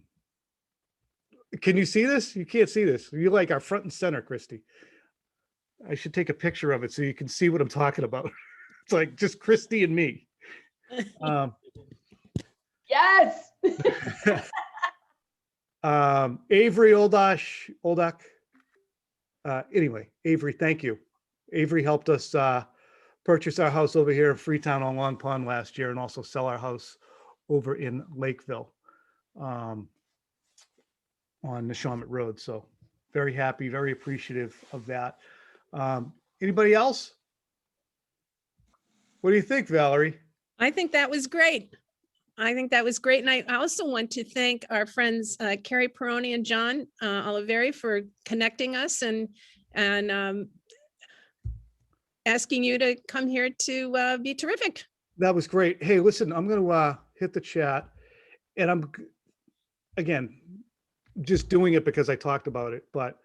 you see this? You can't see this. You like our front and center, Christy. I should take a picture of it so you can see what I'm talking about. It's like just Christy and me. Yes. Avery Oldak. Anyway, Avery, thank you. Avery helped us purchase our house over here in Freetown on Long Pond last year and also sell our house over in Lakeville on Neshamit Road. So very happy, very appreciative of that. Anybody else? What do you think, Valerie? I think that was great. And I also want to thank our friends, Carrie Peroni and John Oliveri, for connecting us and asking you to come here to be terrific. That was great. Hey, listen, I'm going to hit the chat, and I'm, again, just doing it because I talked about it, but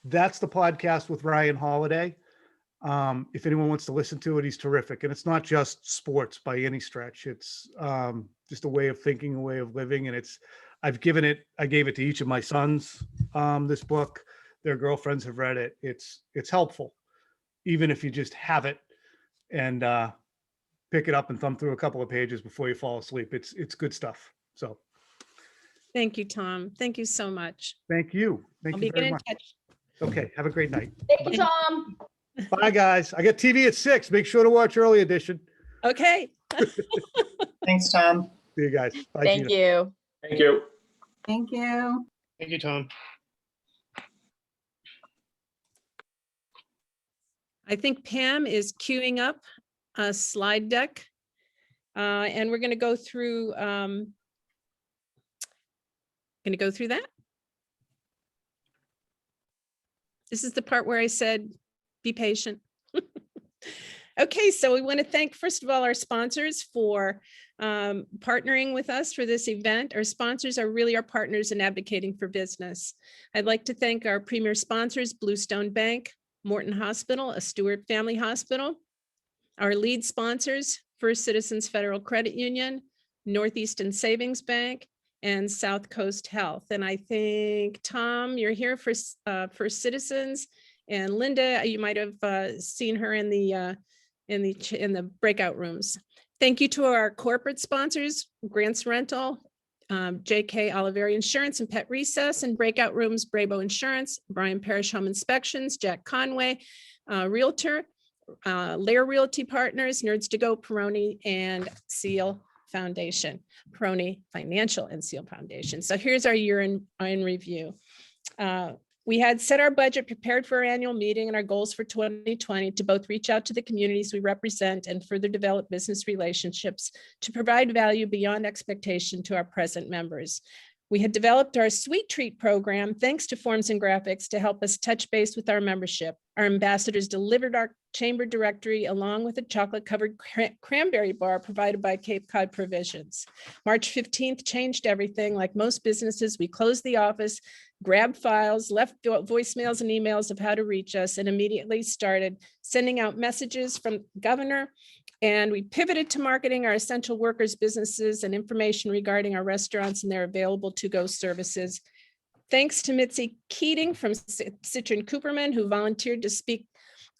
that's the podcast with Ryan Holiday. If anyone wants to listen to it, he's terrific. And it's not just sports by any stretch. It's just a way of thinking, a way of living. And I gave it to each of my sons, this book. Their girlfriends have read it. It's helpful, even if you just have it and pick it up and thumb through a couple of pages before you fall asleep. It's good stuff. So thank you, Tom. Thank you so much. thank you. I'll be very in much. touch. Okay. Have a great night. Thank you, Tom. Bye, guys. I got TV at 6. Make sure to watch early edition. Okay. Thanks, Tom. See you guys. Bye, Thank Gina. you. Thank you. Thank you. Thank you, Tom. I think Pam is queuing up a slide deck. And we're going to go through that. This is the part where I said, be patient. Okay, so we want to thank, first of all, our sponsors for partnering with us for this event. Our sponsors are really our partners in advocating for business. I'd like to thank our premier sponsors, Bluestone Bank, Morton Hospital, a Stewart Family Hospital. Our lead sponsors, First Citizens Federal Credit Union, Northeastern Savings Bank, and South Coast Health. And I think, Tom, you're here for First Citizens, and Linda, you might have seen her in the breakout rooms. Thank you to our corporate sponsors, Grants Rental, JK Oliveri Insurance and Pet Recess, and breakout rooms, Brabo Insurance, Brian Parish Home Inspections, Jack Conway, Realtor, Lair Realty Partners, Nerds to Go, Peroni, and Seal Foundation, Peroni Financial and Seal Foundation. So here's our year in review. We had set our budget, prepared for our annual meeting and our goals for 2020 to both reach out to the communities we represent and further develop business relationships to provide value beyond expectation to our present members. We had developed our Sweet Treat program, thanks to Forms and Graphics, to help us touch base with our membership. Our ambassadors delivered our chamber directory along with a chocolate-covered cranberry bar provided by Cape Cod Provisions. March 15th changed everything. Like most businesses, we closed the office, grabbed files, left voicemails and emails of how to reach us, and immediately started sending out messages from the governor. And we pivoted to marketing our essential workers, businesses, and information regarding our restaurants and their available to-go services. Thanks to Mitzi Keating from Citron Cooperman, who volunteered to speak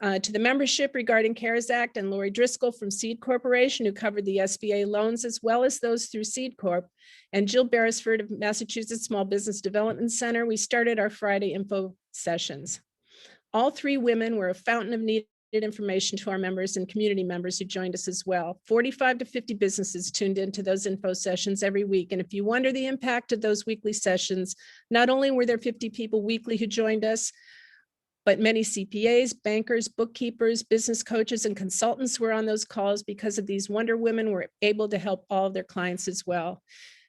to the membership regarding CARES Act, and Lori Driscoll from Seed Corporation, who covered the SBA loans as well as those through Seed Corp, and Jill Beresford of Massachusetts Small Business Development Center. We started our Friday info sessions. All three women were a fountain of needed information to our members and community members who joined us as well. 45 to 50 businesses tuned into those info sessions every week. And if you wonder the impact of those weekly sessions, not only were there 50 people weekly who joined us, but many CPAs, bankers, bookkeepers, business coaches, and consultants were on those calls because of these Wonder Women were able to help all of their clients as well.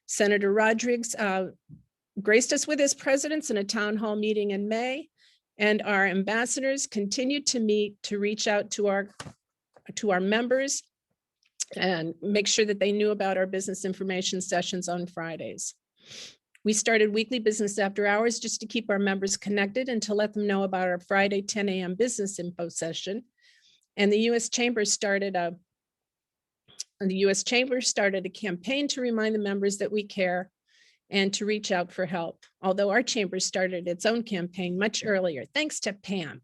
Senator Rodriguez graced us with his presence in a town hall meeting in May. And our ambassadors continued to meet to reach out to our members and make sure that they knew about our business information sessions on Fridays. We started weekly business after hours just to keep our members connected and to let them know about our Friday 10 a.m. business info session. And the U.S. Chamber started a campaign to remind the members that we care and to reach out for help. Although our chamber started its own campaign much earlier, thanks to Pam.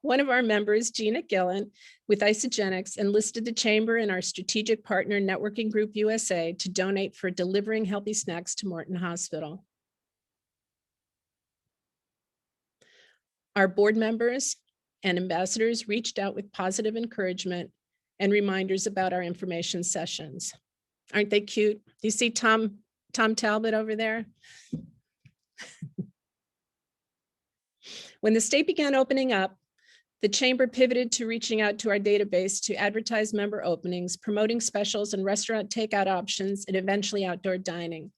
One of our members, Gina Gillen, with Isogenics, enlisted the chamber and our strategic partner, Networking Group USA, to donate for delivering healthy snacks to Morton Hospital. Our board members and ambassadors reached out with positive encouragement and reminders about our information sessions. Aren't they cute? Do you see Tom Talbot over there? When the state began opening up, the chamber pivoted to reaching out to our database to advertise member openings, promoting specials and restaurant takeout options, and eventually outdoor dining.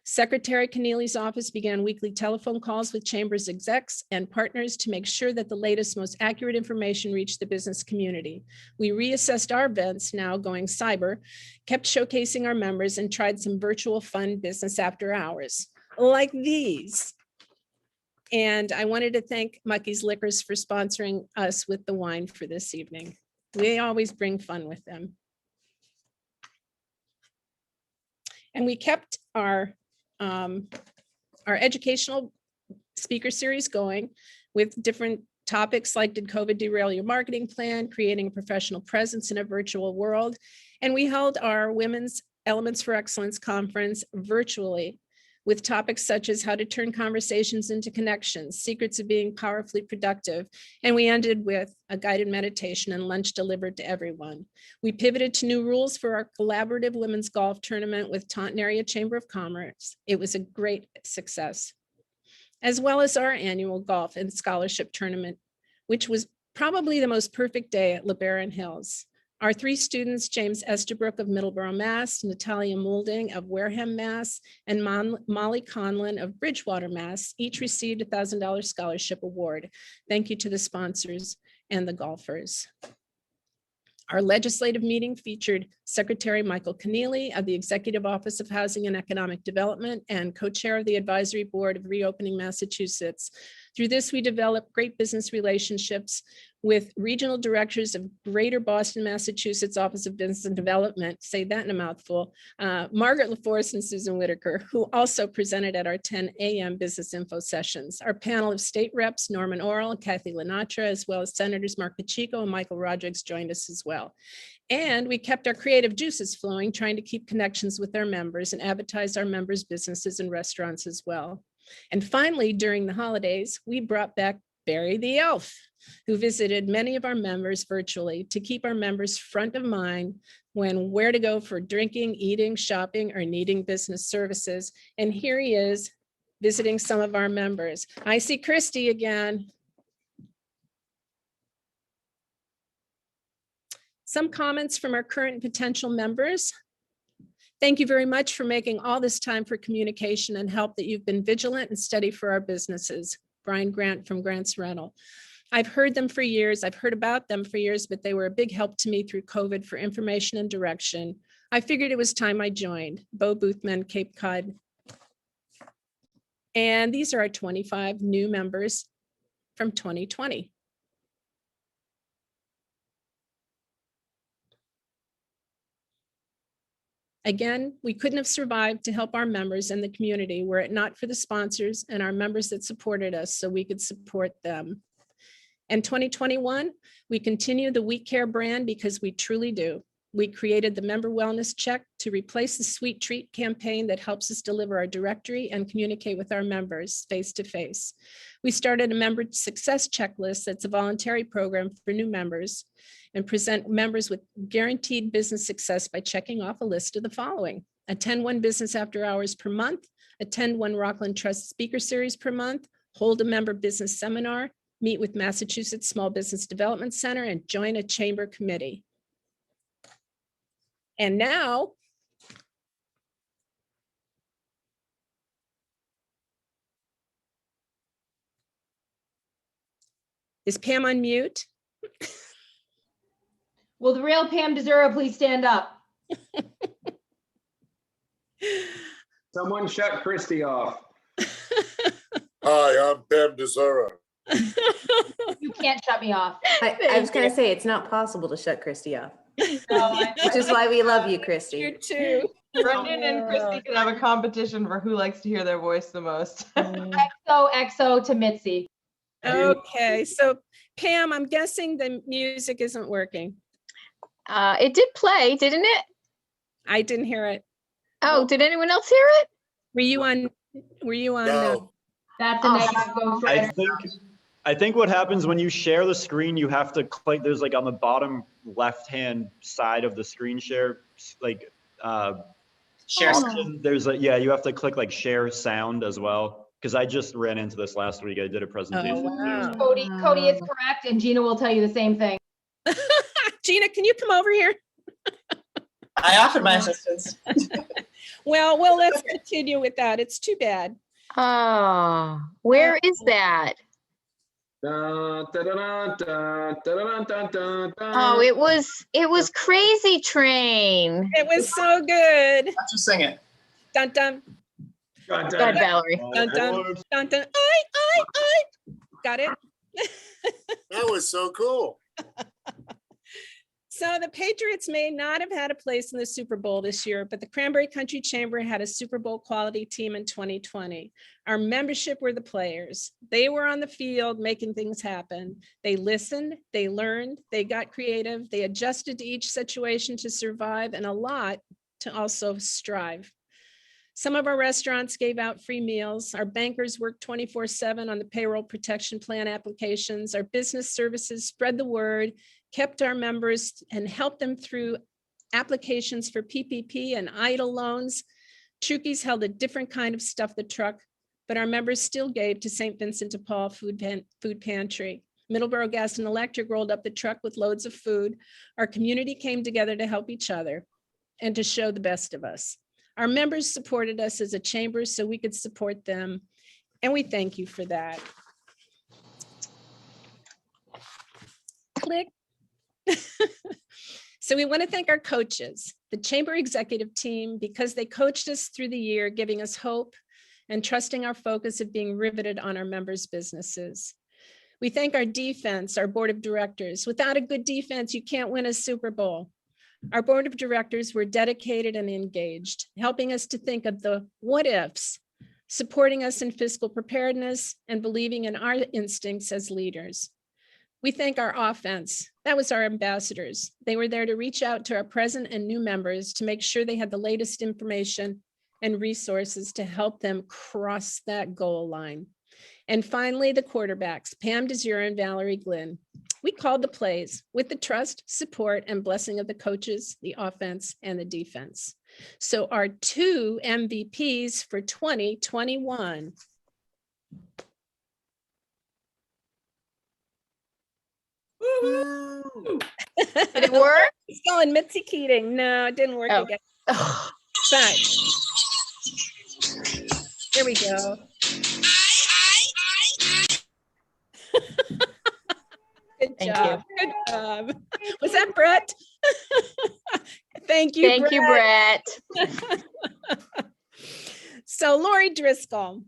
Secretary Keneally's office began weekly telephone calls with chambers execs and partners to make sure that the latest, most accurate information reached the business community. We reassessed our events, now going cyber, kept showcasing our members, and tried some virtual fun business after hours, like these. And I wanted to thank Mucky's Liquors for sponsoring us with the wine for this evening. We always bring fun with them. And we kept our educational speaker series going with different topics like, did COVID derail your marketing plan, creating a professional presence in a virtual world? And we held our Women's Elements for Excellence conference virtually with topics such as how to turn conversations into connections, secrets of being powerfully productive. And we ended with a guided meditation and lunch delivered to everyone. We pivoted to new rules for our collaborative women's golf tournament with Taunton Area Chamber of Commerce. It was a great success, as well as our annual golf and scholarship tournament, which was Probably the most perfect day at LeBaron Hills. Our 3 students, James Estabrook of Middleborough, Mass., Natalia Moulding of Wareham, Mass., and Molly Conlon of Bridgewater, Mass., each received a $1,000 scholarship award. Thank you to the sponsors and the golfers. Our legislative meeting featured Secretary Michael Keneally of the Executive Office of Housing and Economic Development and co-chair of the Advisory Board of Reopening Massachusetts. Through this, we developed great business relationships with regional directors of Greater Boston, Massachusetts Office of Business and Development, say that in a mouthful, Margaret LaForce and Susan Whitaker, who also presented at our 10 a.m. business info sessions. Our panel of state reps, Norman Orr and Kathy Lenatra, as well as Senators Mark Pacheco and Michael Rodriguez joined us as well. And we kept our creative juices flowing, trying to keep connections with our members and advertise our members' businesses and restaurants as well. And finally, during the holidays, we brought back Barry the Elf, who visited many of our members virtually to keep our members front of mind when where to go for drinking, eating, shopping, or needing business services. And here he is visiting some of our members. I see Christy again. Some comments from our current and potential members. Thank you very much for making all this time for communication and help that you've been vigilant and steady for our businesses. Brian Grant from Grant's Rental. I've heard them for years. I've heard about them for years, but they were a big help to me through COVID for information and direction. I figured it was time I joined. Bo Boothman, Cape Cod. And these are our 25 new members from 2020. Again, we couldn't have survived to help our members and the community were it not for the sponsors and our members that supported us so we could support them. In 2021, we continue the We Care brand because we truly do. We created the Member Wellness Check to replace the Sweet Treat campaign that helps us deliver our directory and communicate with our members face to face. We started a member success checklist that's a voluntary program for new members and present members with guaranteed business success by checking off a list of the following: attend 1 business after hours per month, attend 1 Rockland Trust speaker series per month, hold a member business seminar, meet with Massachusetts Small Business Development Center, and join a chamber committee. And now, is Pam on mute? Will the real Pam Desura please stand up? Someone shut Christy off. Hi, I'm Pam Desura. You can't shut me off. I was going to say, it's not possible to shut Christy off. Which is why we love you, Christy. You too. Brendan and Christy can have a competition for who likes to hear their voice the most. XOXO to Mitzi. Okay, so Pam, I'm guessing the music isn't working. It did play, didn't it? I didn't hear it. Oh, did anyone else hear it? Were you on? No. That's a negative vote for I think what happens when you share the screen, you have to click, there's like on the bottom left-hand side of the screen share, like Share option, there's a, yeah, you have to click like share sound as well. Because I just ran into this last week. I did a presentation. wow. Cody is correct, and Gina will tell you the same thing. Gina, can you come over here? I offered my assistance. Well, let's continue with that. It's too bad. Oh, where is that? Oh, it was Crazy Train. It was so good. Let's just sing it. Dun dun. Go ahead, Valerie. Dun dun dun dun. I. Got it. That was so cool. So the Patriots may not have had a place in the Super Bowl this year, but the Cranberry Country Chamber had a Super Bowl quality team in 2020. Our membership were the players. They were on the field making things happen. They listened, they learned, they got creative, they adjusted to each situation to survive, and a lot to also strive. Some of our restaurants gave out free meals. Our bankers worked 24/7 on the payroll protection plan applications. Our business services spread the word, kept our members and helped them through applications for PPP and EIDL loans. Chukie's held a different kind of stuff the truck, but our members still gave to St. Vincent de Paul Food Pantry. Middleborough Gas and Electric rolled up the truck with loads of food. Our community came together to help each other and to show the best of us. Our members supported us as a chamber so we could support them, and we thank you for that. Click. So we want to thank our coaches, the chamber executive team, because they coached us through the year, giving us hope and trusting our focus of being riveted on our members' businesses. We thank our defense, our board of directors. Without a good defense, you can't win a Super Bowl. Our board of directors were dedicated and engaged, helping us to think of the what ifs, supporting us in fiscal preparedness, and believing in our instincts as leaders. We thank our offense. That was our ambassadors. They were there to reach out to our present and new members to make sure they had the latest information and resources to help them cross that goal line. And finally, the quarterbacks, Pam Desura and Valerie Glynn. We called the plays with the trust, support, and blessing of the coaches, the offense, and the defense. So our 2 MVPs for 2021. Did it work? It's going Mitzi Keating. No, it didn't work again. Sorry. Here we go. Good job. Good job. Was that Brett? Thank you, Thank you, Brett. So Lori Driscoll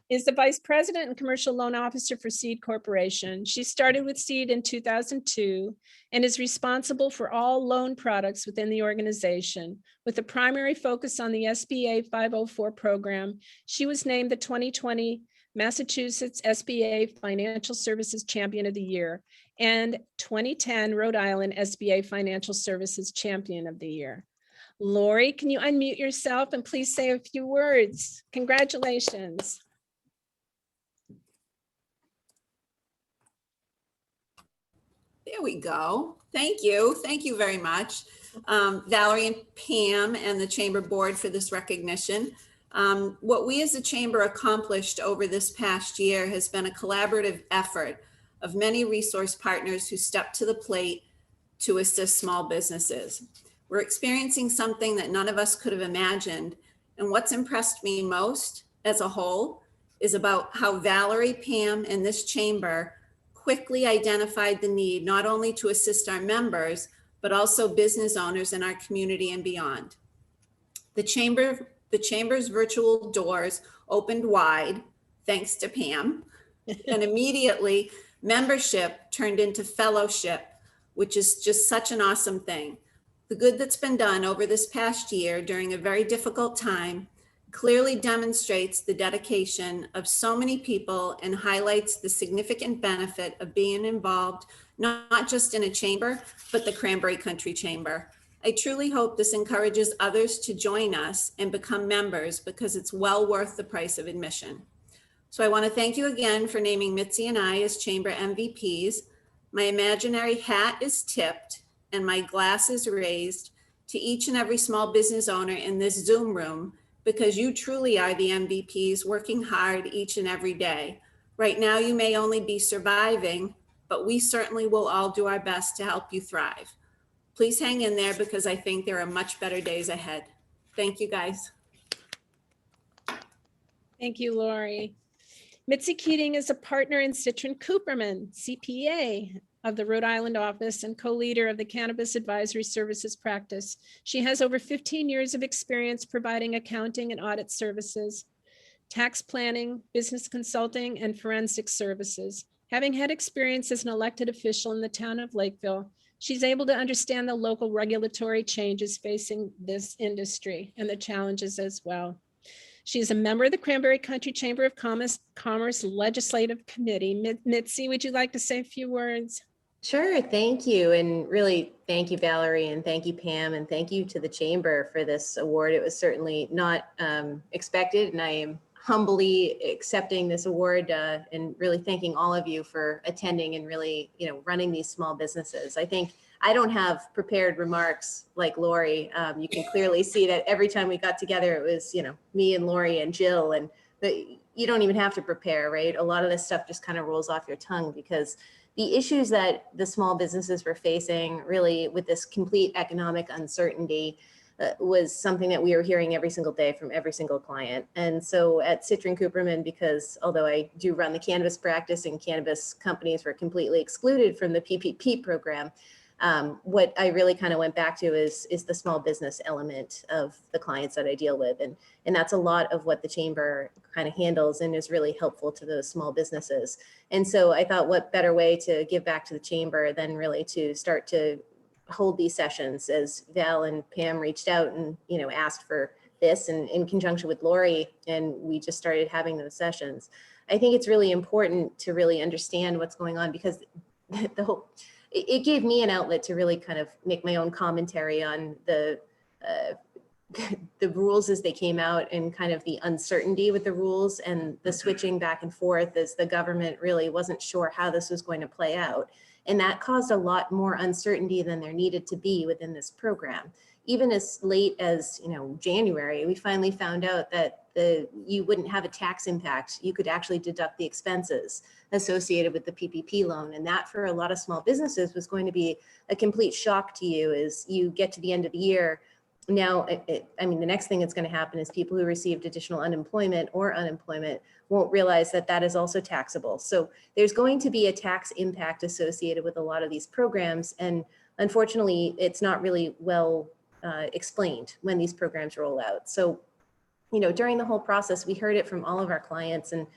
is the Vice President and Commercial Loan Officer for Seed Corporation. She started with Seed in 2002 and is responsible for all loan products within the organization. With a primary focus on the SBA 504 program, she was named the 2020 Massachusetts SBA Financial Services Champion of the Year and 2010 Rhode Island SBA Financial Services Champion of the Year. Lori, can you unmute yourself and please say a few words? Congratulations. There we go. Thank you. Thank you very much, Valerie and Pam and the Chamber Board for this recognition. What we as a Chamber accomplished over this past year has been a collaborative effort of many resource partners who stepped to the plate to assist small businesses. We're experiencing something that none of us could have imagined. And what's impressed me most as a whole is about how Valerie, Pam, and this Chamber quickly identified the need not only to assist our members, but also business owners in our community and beyond. The Chamber's virtual doors opened wide, thanks to Pam, and immediately membership turned into fellowship, which is just such an awesome thing. The good that's been done over this past year during a very difficult time clearly demonstrates the dedication of so many people and highlights the significant benefit of being involved, not just in a chamber, but the Cranberry Country Chamber. I truly hope this encourages others to join us and become members because it's well worth the price of admission. So I want to thank you again for naming Mitzi and I as Chamber MVPs. My imaginary hat is tipped and my glass is raised to each and every small business owner in this Zoom room, because you truly are the MVPs working hard each and every day. Right now, you may only be surviving, but we certainly will all do our best to help you thrive. Please hang in there because I think there are much better days ahead. Thank you, guys. Thank you, Lori. Mitzi Keating is a partner in Citron Cooperman, CPA, of the Rhode Island office and co-leader of the Cannabis Advisory Services practice. She has over 15 years of experience providing accounting and audit services, tax planning, business consulting, and forensic services. Having had experience as an elected official in the town of Lakeville, she's able to understand the local regulatory changes facing this industry and the challenges as well. She is a member of the Cranberry Country Chamber of Commerce Legislative Committee. Mitzi, would you like to say a few words? Sure, thank you. And really, thank you, Valerie, and thank you, Pam, and thank you to the Chamber for this award. It was certainly not expected, and I am humbly accepting this award and really thanking all of you for attending and really, running these small businesses. I think I don't have prepared remarks like Lori. You can clearly see that every time we got together, it was, me and Lori and Jill, and you don't even have to prepare, right? A lot of this stuff just kind of rolls off your tongue because the issues that the small businesses were facing really with this complete economic uncertainty was something that we were hearing every single day from every single client. And so at Citron Cooperman, because although I do run the cannabis practice and cannabis companies were completely excluded from the PPP program, what I really kind of went back to is the small business element of the clients that I deal with. And that's a lot of what the chamber kind of handles and is really helpful to those small businesses. And so I thought, what better way to give back to the chamber than really to start to hold these sessions, as Val and Pam reached out and, asked for this, and in conjunction with Lori, and we just started having those sessions. I think it's really important to really understand what's going on, because it gave me an outlet to really kind of make my own commentary on the rules as they came out, and kind of the uncertainty with the rules and the switching back and forth as the government really wasn't sure how this was going to play out. And that caused a lot more uncertainty than there needed to be within this program. Even as late as January, we finally found out that you wouldn't have a tax impact. You could actually deduct the expenses associated with the PPP loan. And that for a lot of small businesses was going to be a complete shock to you as you get to the end of the year. Now, the next thing that's going to happen is people who received additional unemployment won't realize that that is also taxable. So there's going to be a tax impact associated with a lot of these programs. And unfortunately, it's not really well explained when these programs roll out. So, during the whole process, we heard it from all of our clients, and,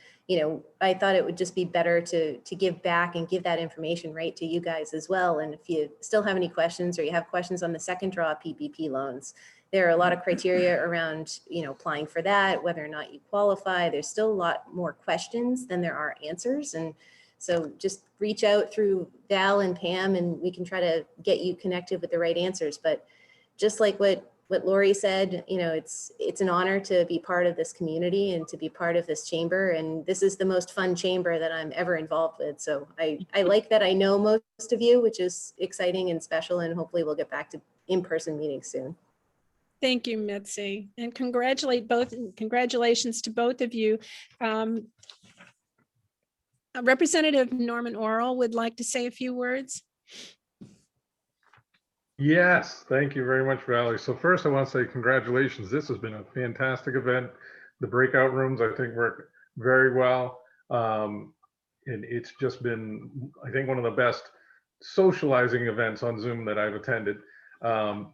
I thought it would just be better to give back and give that information right to you guys as well. And if you still have any questions, or you have questions on the second draw PPP loans, there are a lot of criteria around, applying for that, whether or not you qualify. There's still a lot more questions than there are answers. And so just reach out through Val and Pam, and we can try to get you connected with the right answers. But just like what Lori said, it's an honor to be part of this community and to be part of this chamber. And this is the most fun chamber that I'm ever involved with. So I like that I know most of you, which is exciting and special. And hopefully we'll get back to in-person meetings soon. Thank you, Mitzi, and congratulations to both of you. Representative Norman Orrell would like to say a few words. Yes, thank you very much, Valerie. So first I want to say congratulations. This has been a fantastic event. The breakout rooms, I think, work very well. And it's just been, I think, one of the best socializing events on Zoom that I've attended.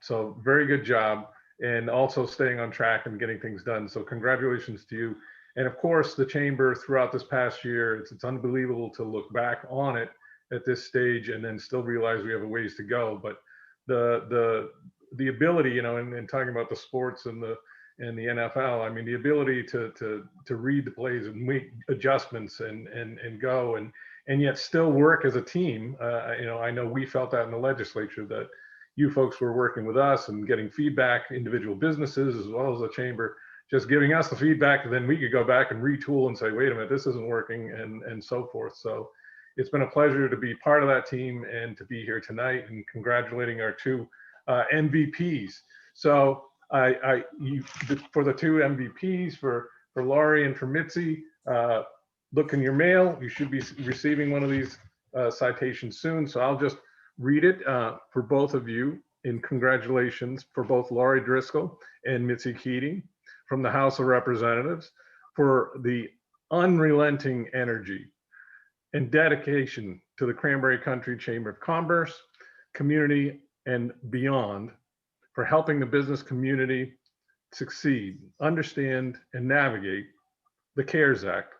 So very good job, and also staying on track and getting things done. So congratulations to you. And of course, the chamber throughout this past year, it's unbelievable to look back on it at this stage and then still realize we have a ways to go. But the ability, in talking about the sports and the NFL, the ability to read the plays and make adjustments and go and yet still work as a team. I know we felt that in the legislature, that you folks were working with us and getting feedback, individual businesses as well as the chamber, just giving us the feedback, and then we could go back and retool and say, wait a minute, this isn't working, and so forth. So it's been a pleasure to be part of that team and to be here tonight, and congratulating our two MVPs. So for the two MVPs, for Laurie and for Mitzi, look in your mail. You should be receiving one of these citations soon. So I'll just read it for both of you, in congratulations for both Laurie Driscoll and Mitzi Keating from the House of Representatives for the unrelenting energy and dedication to the Cranberry Country Chamber of Commerce, community, and beyond, for helping the business community succeed, understand, and navigate the CARES Act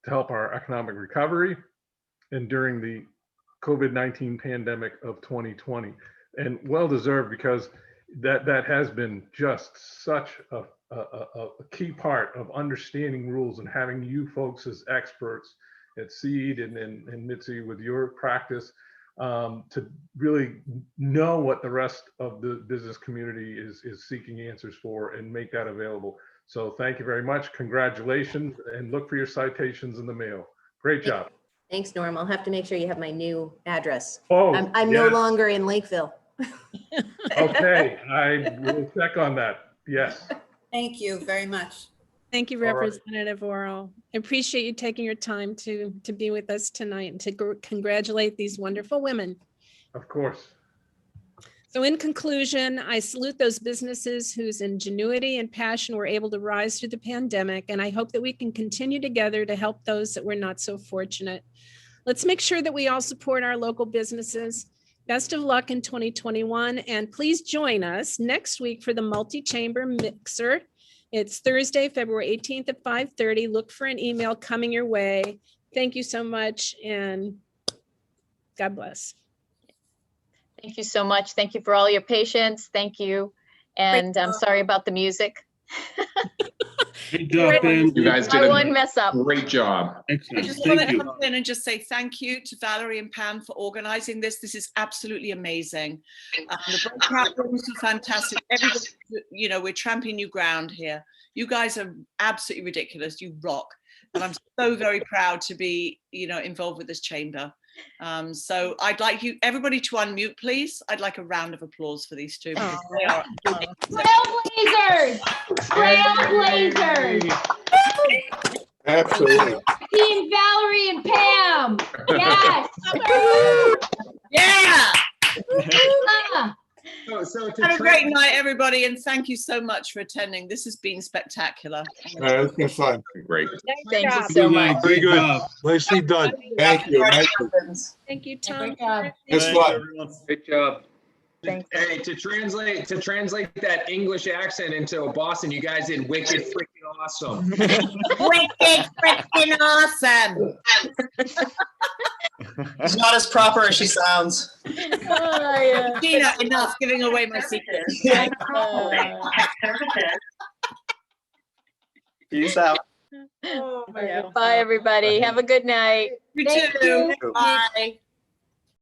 to help our economic recovery and during the COVID-19 pandemic of 2020. And well-deserved, because that has been just such a key part of understanding rules and having you folks as experts at Seed and Mitzi with your practice to really know what the rest of the business community is seeking answers for, and make that available. So thank you very much. Congratulations, and look for your citations in the mail. Great job. Thanks, Norm. I'll have to make sure you have my new address. Oh, I'm no yes. longer in Lakeville. Okay, I will check on that. Yes. Thank you very much. Thank you, All right. Representative Oro. I appreciate you taking your time to be with us tonight and to congratulate these wonderful women. Of course. So in conclusion, I salute those businesses whose ingenuity and passion were able to rise through the pandemic, and I hope that we can continue together to help those that were not so fortunate. Let's make sure that we all support our local businesses. Best of luck in 2021, and please join us next week for the multi-chamber mixer. It's Thursday, February 18th at 5:30. Look for an email coming your way. Thank you so much, and God bless. Thank you so much. Thank you for all your patience. Thank you. And I'm sorry about the music. Good job, Pam. You guys did I a won't mess up. great job. I Excellent. just want Thank to you. come in and just say thank you to Valerie and Pam for organizing this. This is absolutely amazing. The breakout rooms were fantastic. Everybody, you know, we're tramping new ground here. You guys are absolutely ridiculous. You rock. And I'm so very proud to be, you know, involved with this chamber. So I'd like you, everybody to unmute, please. I'd like a round of applause for these two. Because they are Trailblazers! Trailblazers! Absolutely. Team Valerie and Pam! Yes! yeah! Ah, So to Have a great night, everybody, and thank you so much for attending. This has been spectacular. It's been fun. Great. Thank you so much. Very good. Nicely done. Thank you. Thank you, Tom. Great job. Good luck. Good job. Thanks. Hey, to translate that English accent into Boston, you guys did wicked freaking awesome. Wicked freaking awesome. She's not as proper as she sounds. Oh, yeah. Gina, enough giving away my secrets. Peace out. Bye, everybody. Have a good night. You Thank too. you. Bye.